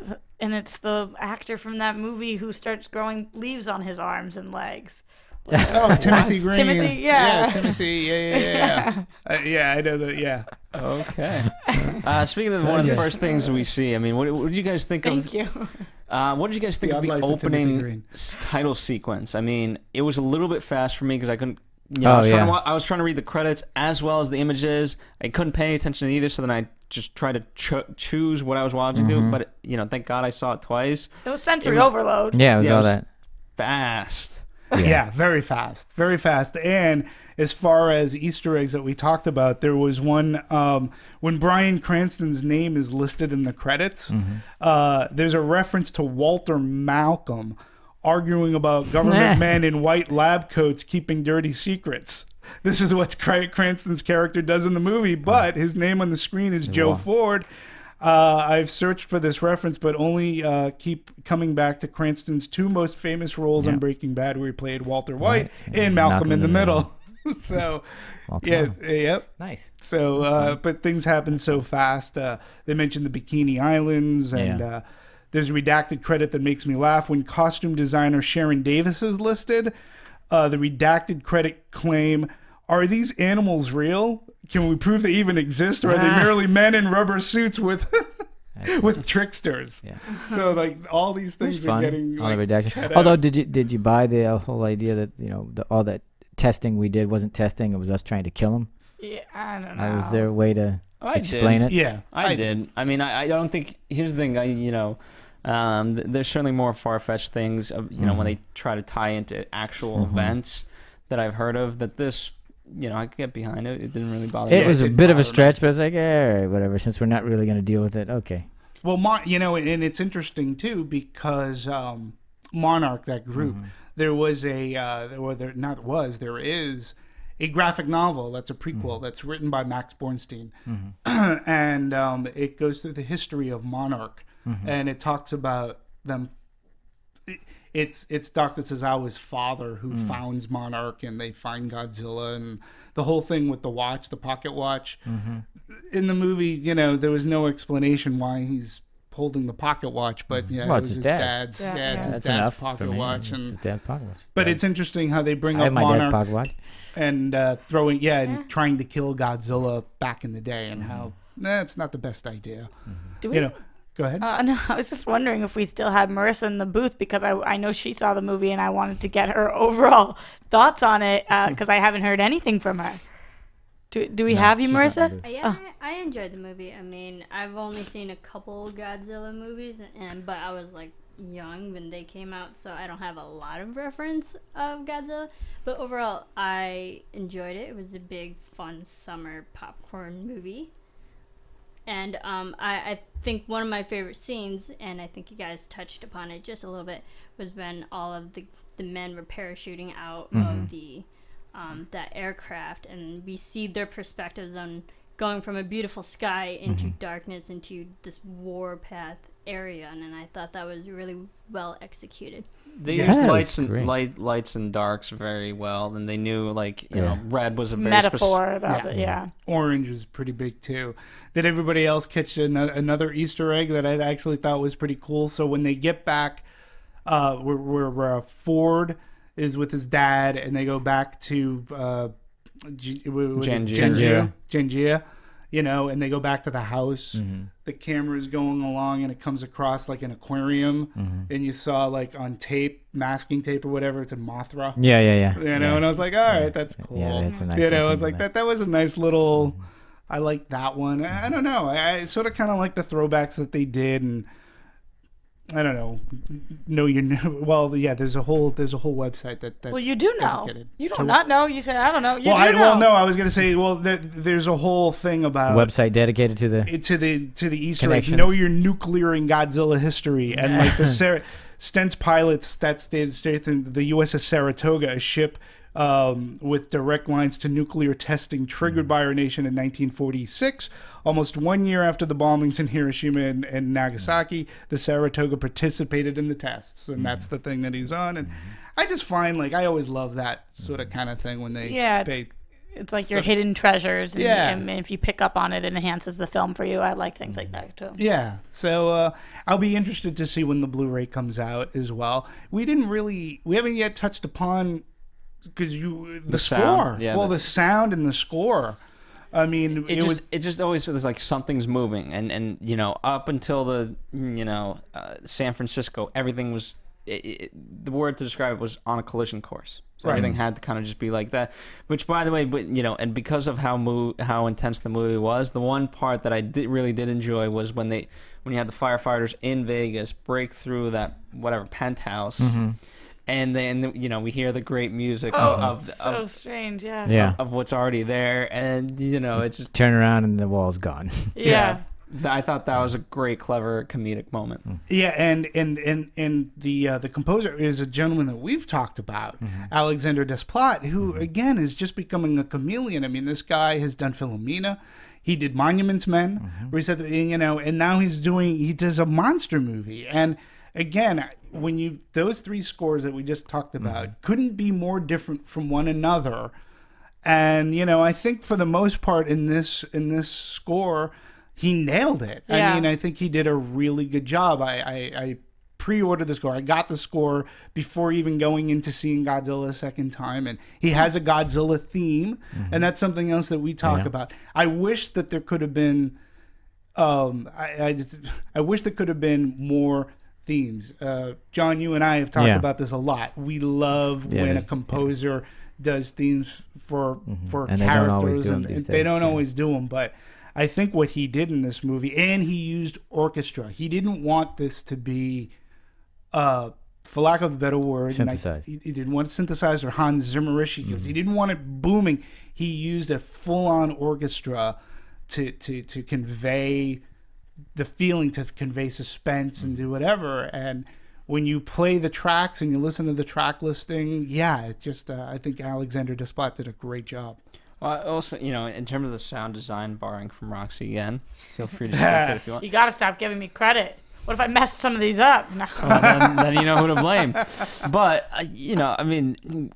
the actor from that movie who starts growing leaves on his arms and legs. Oh, Timothy Green. Timothy, yeah. Timothy, yeah. Yeah, I know that, yeah. Okay. Speaking of one of the first things we see, I mean, what did you guys think of? Thank you. What did you guys think of the opening title sequence? I mean, it was a little bit fast for me because I couldn't. You know, I was trying to read the credits as well as the images. I couldn't pay attention to either, so then I just tried to choose what I was watching to. But thank God I saw it twice. It was sensory overload. Yeah, it was all that fast. Yeah, very fast, very fast. And as far as Easter eggs that we talked about, there was one when Bryan Cranston's name is listed in the credits. There's a reference to Walter Malcolm arguing about government men in white lab coats keeping dirty secrets. This is what Cranston's character does in the movie, but his name on the screen is Joe Ford. I've searched for this reference, but only keep coming back to Cranston's two most famous roles on Breaking Bad, where he played Walter White and Malcolm in the Middle. So, nice. So, but things happen so fast. They mentioned the Bikini Islands, and there's a redacted credit that makes me laugh when costume designer Sharon Davis is listed. The redacted credit claim, "Are these animals real? Can we prove they even exist, or are they merely men in rubber suits with with tricksters?" Yeah. So like all these things are getting all the like, redaction. Although did you buy the whole idea that all that testing we did wasn't testing; it was us trying to kill him? Yeah, I don't know. Was there a way to explain it? Yeah, I did. I mean, I don't think. Here's the thing. There's certainly more far-fetched things. When they try to tie into actual events that I've heard of. That this. I could get behind it. It didn't really bother me. It was a bit of a stretch, but I was like, all right, whatever. Since we're not really going to deal with it, okay. Well, and it's interesting too because Monarch, that group, there was there is a graphic novel that's a prequel that's written by Max Borenstein, and it goes through the history of Monarch, and it talks about them. It's Dr. Tozawa's father who founds Monarch, and they find Godzilla, and the whole thing with the watch, the pocket watch. In the movie, there was no explanation why he's holding the pocket watch, but it was his dad's pocket watch. And his dad's pocket watch. But it's interesting how they bring I up have my Monarch dad's pocket watch. and and trying to kill Godzilla back in the day, and how it's not the best idea. Do we? Go ahead. No, I was just wondering if we still had Marissa in the booth because I know she saw the movie and I wanted to get her overall thoughts on it because I haven't heard anything from her. Do we have you, Marissa? Yeah, I enjoyed the movie. I mean, I've only seen a couple Godzilla movies, but I was like young when they came out, so I don't have a lot of reference of Godzilla. But overall, I enjoyed it. It was a big, fun summer popcorn movie. And I think one of my favorite scenes, and I think you guys touched upon it just a little bit, was when all of the men were parachuting out of the that aircraft, and we see their perspectives on going from a beautiful sky into darkness, into this warpath area, and I thought that was really well executed. They used lights and darks very well, and they knew red was a very metaphor about it. Yeah, orange is pretty big too. Did everybody else catch another Easter egg that I actually thought was pretty cool? So when they get back, where Ford is with his dad, and they go back to Jangia, and they go back to the house. The camera is going along, and it comes across like an aquarium, and you saw like on tape, masking tape or whatever, it's a Mothra. Yeah. And I was like, all right, that's cool. Yeah, that's a nice. I was like, that was a nice little. I like that one. I don't know. I sort of kind of like the throwbacks that they did, and I don't know. There's a whole website that's well, you do know. dedicated You to- don't not know. You say I don't know. You Well, do know. no. I was gonna say, there's a whole thing about Website dedicated to the Easter eggs. connections. Know your nuclear and Godzilla history, and like the Stentz pilots that stayed in the USS Saratoga, a ship with direct lines to nuclear testing triggered by our nation in 1946. Almost 1 year after the bombings in Hiroshima and Nagasaki, the Saratoga participated in the tests, and that's the thing that he's on. And I just find, I always love that sort of kind of thing when they It's like your hidden treasures. And, Yeah. and if you pick up on it, it enhances the film for you. I like things like that too. Yeah. So I'll be interested to see when the Blu-ray comes out as well. We haven't yet touched upon because the score. Sound, yeah, the sound and the score. I mean, it just always feels like something's moving, and up until the San Francisco, everything was the word to describe it was on a collision course. So everything had to kind of just be like that. Which, by the way, and because of how intense the movie was, the one part that I really did enjoy was when you had the firefighters in Vegas break through that penthouse. And then we hear the great music of strange, of what's already there, and it just turn around and the wall's gone. Yeah. I thought that was a great, clever comedic moment. Yeah, and the composer is a gentleman that we've talked about, Alexander Desplat, who again is just becoming a chameleon. I mean, this guy has done Philomena. He did Monuments Men, where he said that, and now he does a monster movie. And again, those three scores that we just talked about couldn't be more different from one another. And I think for the most part in this score, he nailed it. Yeah. I mean, I think he did a really good job. I pre-ordered the score. I got the score before even going into seeing Godzilla a second time, and he has a Godzilla theme, and that's something else that we talk about. I wish that there could have been, I wish there could have been more themes. John, you and I have talked about this a lot. We love when a composer does themes for and characters, they don't always do them, but I think what he did in this movie, and he used orchestra. He didn't want this to be, for lack of a better word, synthesized. He didn't want it synthesized or Hans Zimmerish because he didn't want it booming. He used a full-on orchestra to convey the feeling, to convey suspense and do whatever. And when you play the tracks and you listen to the track listing, it just I think Alexander Desplat did a great job. Also, in terms of the sound design, borrowing from Roxy again, feel free to start it if you want. You got to stop giving me credit. What if I messed some of these up? No. Then you know who to blame. But, I mean,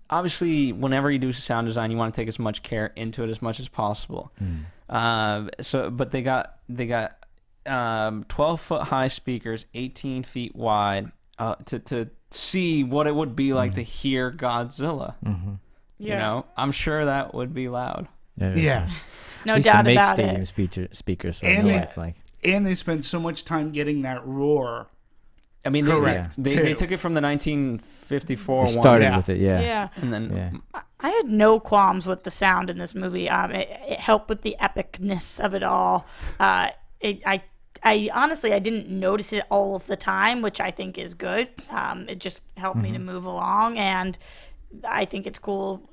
obviously, whenever you do sound design, you want to take as much care into it as much as possible. But they got 12-foot high speakers, 18 feet wide, to see what it would be like to hear Godzilla. I'm sure that would be loud. Yeah. No doubt make about stadium it. speakers. So And it's like. And they spent so much time getting that roar. I mean, Correct, they took it from the 1954 one. Started with it, yeah. And then I had no qualms with the sound in this movie. It helped with the epicness of it all. I honestly, I didn't notice it all of the time, which I think is good. It just helped me to move along, and I think it's cool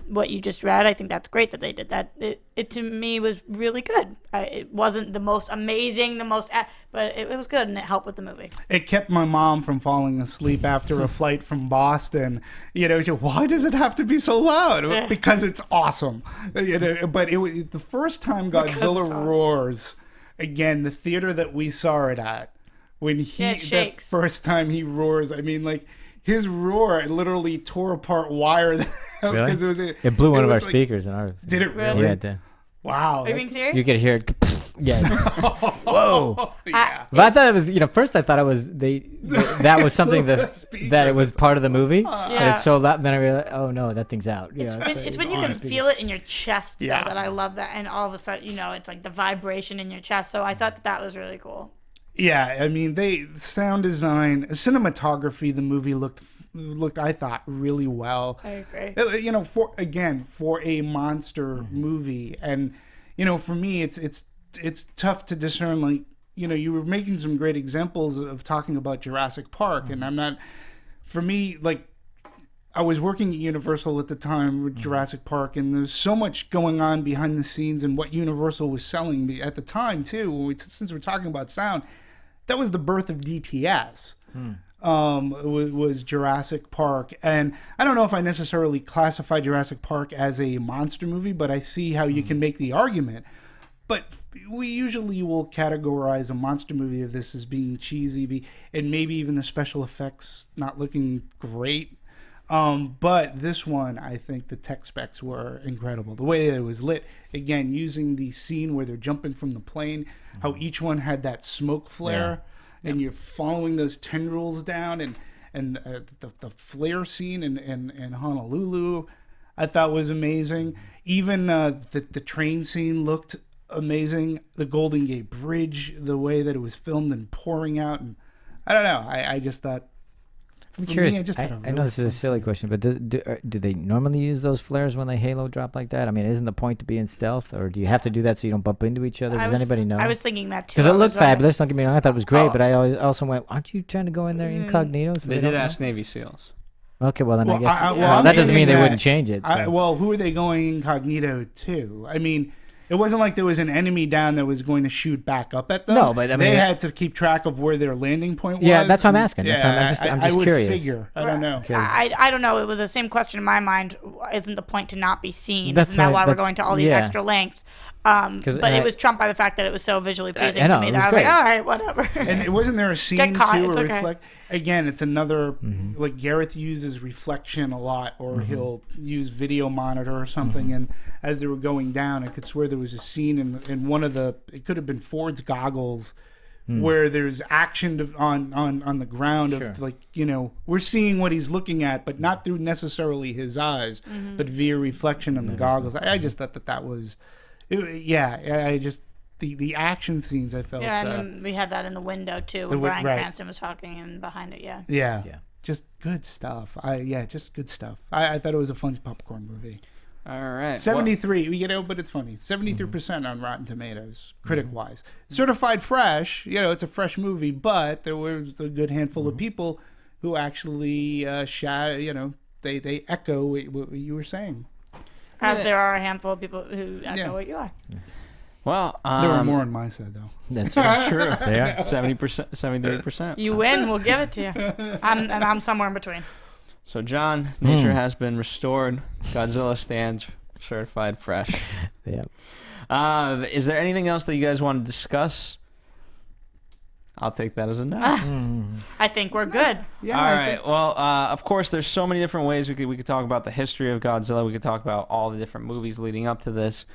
what you just read. I think that's great that they did that. It to me was really good. It wasn't the most amazing, but it was good, and it helped with the movie. It kept my mom from falling asleep after a flight from Boston. Why does it have to be so loud? Because it's awesome. But it was the first time Godzilla roars. Again, the theater that we saw it at, when the first time he roars, I mean, like, his roar literally tore apart wire. Really? It blew one of our speakers in ours. Did it really? Yeah, it did. Wow. Are you being serious? You could hear it. Yes. Whoa. Yeah. But I thought it was, first I thought it was that was something that it was part of the movie. And it's so loud. Then I realized, oh no, that thing's out. It's when you can feel it in your chest though, that I love that. And all of a sudden, it's like the vibration in your chest. So I thought that was really cool. Yeah, I mean, sound design, cinematography, the movie looked, I thought, really well. I agree. For a monster movie, and for me, it's tough to discern. Like, you were making some great examples of talking about Jurassic Park, and I'm not. For me, like, I was working at Universal at the time with Jurassic Park, and there's so much going on behind the scenes and what Universal was selling me at the time too. Since we're talking about sound, that was the birth of DTS. Was Jurassic Park, and I don't know if I necessarily classify Jurassic Park as a monster movie, but I see how you can make the argument. But we usually will categorize a monster movie of this as being cheesy, and maybe even the special effects not looking great. But this one, I think the tech specs were incredible. The way that it was lit, again, using the scene where they're jumping from the plane, how each one had that smoke flare, and you're following those tendrils down, and the flare scene in Honolulu, I thought was amazing. Even the train scene looked amazing. The Golden Gate Bridge, the way that it was filmed and pouring out, and I don't know. I just thought. I'm curious. I know this is a silly question, but do they normally use those flares when they halo drop like that? I mean, isn't the point to be in stealth, or do you have to do that so you don't bump into each other? Does anybody know? I was thinking that too. Because it looked fabulous. Don't get me wrong. I thought it was great, but I also went, "Aren't you trying to go in there incognito?" So they did ask Navy SEALs. Okay, well then I guess that doesn't mean they wouldn't change it. So. Well, who are they going incognito to? I mean. It wasn't like there was an enemy down that was going to shoot back up at them. No, but I mean, they had to keep track of where their landing point was. Yeah, that's what I'm asking. Yeah, I'm just curious. I would figure. I don't know. I don't know. It was the same question in my mind. Isn't the point to not be seen? Isn't that why we're going to all these extra lengths? But it was trumped by the fact that it was so visually pleasing to me that I was like, all right, whatever. And wasn't there a scene too, or reflect? Again, it's another like Gareth uses reflection a lot, or he'll use video monitor or something. And as they were going down, I could swear there was a scene in one of it could have been Ford's goggles, where there's action on the ground of like we're seeing what he's looking at, but not through necessarily his eyes, but via reflection on the goggles. I just thought that was. I just the action scenes I felt. Yeah, and then we had that in the window too, when Bryan Cranston was talking, and behind it, yeah, just good stuff. Just good stuff. I thought it was a fun popcorn movie. All right, 73. But it's funny. 73% on Rotten Tomatoes, critic-wise. Certified fresh. It's a fresh movie, but there was a good handful of people who actually they echo what you were saying. As there are a handful of people who echo what you are. Well, there were more on my side, though. That's true. They are 70%, 73%. You win, we'll give it to you. I'm somewhere in between. So, John, nature has been restored. Godzilla stands certified fresh. Yeah. Is there anything else that you guys want to discuss? I'll take that as a no. I think we're good. Yeah. All right. Well, of course, there's so many different ways we could talk about the history of Godzilla. We could talk about all the different movies leading up to this.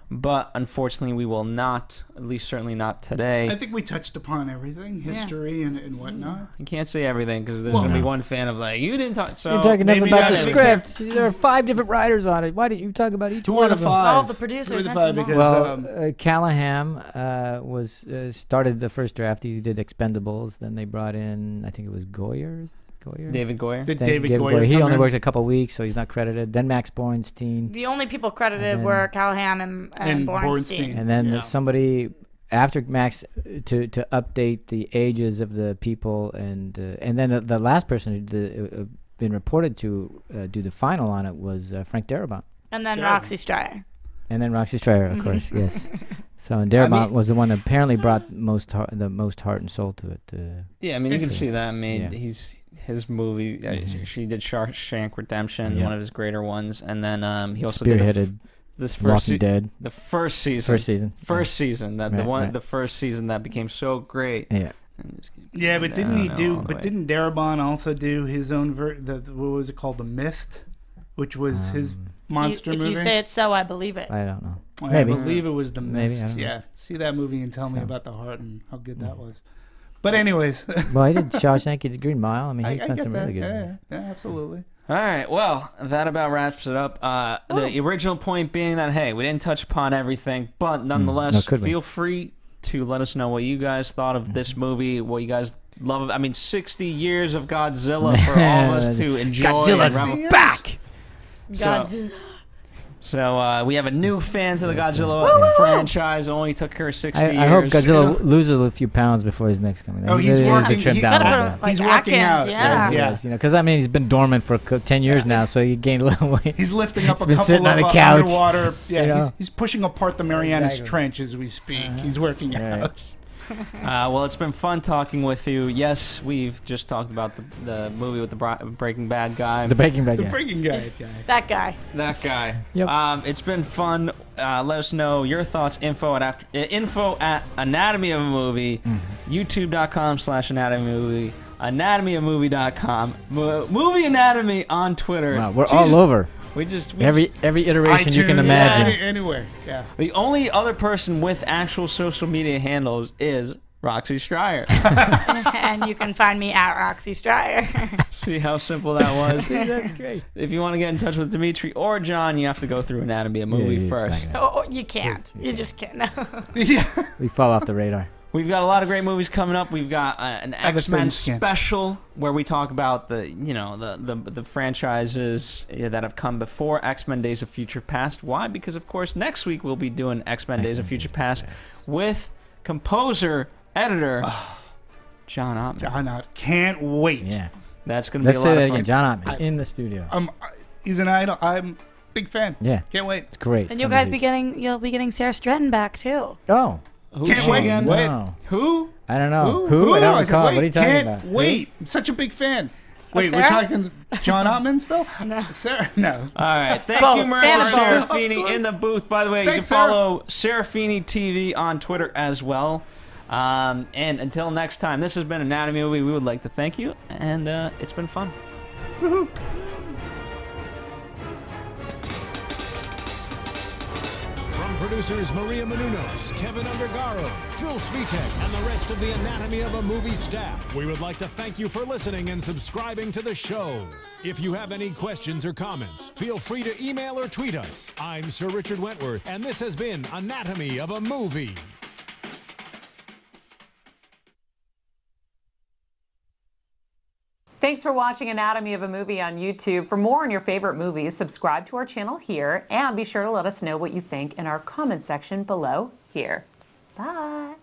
But unfortunately, we will not, at least certainly not today. I think we touched upon everything, history and whatnot. You can't say everything because there's going to be one fan of like, you didn't talk. So you're talking about the script. There are 5 different writers on it. Why didn't you talk about each one of them? All the producers. Callaham started the first draft. He did Expendables. Then they brought in, I think it was Goyer. David Goyer. David Goyer. He only worked a couple weeks, so he's not credited. Then Max Borenstein. The only people credited were Callaham and Borenstein. And then somebody after Max to update the ages of the people, and then the last person who been reported to do the final on it was Frank Darabont. And then Roxy Striar. Of course, yes. So and Darabont was the one that apparently brought the most heart and soul to it. You can see that. I mean, his movie. She did Shawshank Redemption, one of his greater ones, and then he also spearheaded this first Walking Dead. The first season. The first season that became so great. Yeah. But didn't Darabont also do his own what was it called, The Mist, which was his monster movie? If you say it so, I believe it. I don't know. I believe it was The Mist. Maybe, see that movie and tell me about the heart and how good that was. But anyways. Well, he did Shawshank, he did Green Mile. I mean, he's done some really good ones. Yeah, absolutely. All right, well, that about wraps it up. The original point being that, hey, we didn't touch upon everything, but nonetheless, feel free to let us know what you guys thought of this movie, what you guys love. 60 years of Godzilla for all of us to enjoy. Godzilla's back! Godzilla. So we have a new fan to the Godzilla franchise. It only took her 60 years. I hope Godzilla loses a few pounds before his next coming. He's working. He's working out. Yes, because he's been dormant for 10 years now, so he gained a little weight. He's lifting up a couple sitting on of the couch. underwater. Yeah, he's pushing apart the Marianas Trench as we speak. He's working out. Well, it's been fun talking with you. Yes, we've just talked about the movie with the Breaking Bad guy. The Breaking Bad guy. That guy. That guy. Yep. It's been fun. Let us know your thoughts. Info at Anatomy of a Movie. YouTube.com/Anatomy of a Movie. anatomyofmovie.com, Movie Anatomy on Twitter. Wow, we're all over. We every iteration you can imagine. Anywhere, yeah. The only other person with actual social media handles is Roxy Striar. And you can find me at Roxy Striar. See how simple that was? That's great. If you want to get in touch with Demetri or John, you have to go through Anatomy of Movie first. Oh, you can't. You just can't. We fall off the radar. We've got a lot of great movies coming up. We've got an X-Men special where we talk about the franchises that have come before X-Men Days of Future Past. Why? Because of course next week we'll be doing X-Men Days of Future Past with composer, editor John Ottman. John Ottman. Can't wait. Yeah. That's going to be a lot of fun. Let's say that again. John Ottman in the studio. He's an idol. I'm a big fan. Yeah. Can't wait. It's great. And you'll be getting Sarah Strathairn back too. Oh. Can't wait. Wow. Who? I don't know. Who? I don't recall. What are you talking about? Can't wait. I'm such a big fan. Wait, Sarah? we're talking John Ottman still? No. Sarah? No. All right. Thank Both. you, Marissa Fan of both. Serafini in the booth. By the way, Thanks, you can follow Serafini TV on Twitter as well. And until next time, this has been Anatomy Movie. We would like to thank you, and it's been fun. Woohoo. From producers Maria Menounos, Kevin Undergaro, Phil Svitek, and the rest of the Anatomy of a Movie staff, we would like to thank you for listening and subscribing to the show. If you have any questions or comments, feel free to email or tweet us. I'm Sir Richard Wentworth, and this has been Anatomy of a Movie. Thanks for watching Anatomy of a Movie on YouTube. For more on your favorite movies, subscribe to our channel here and be sure to let us know what you think in our comment section below here. Bye.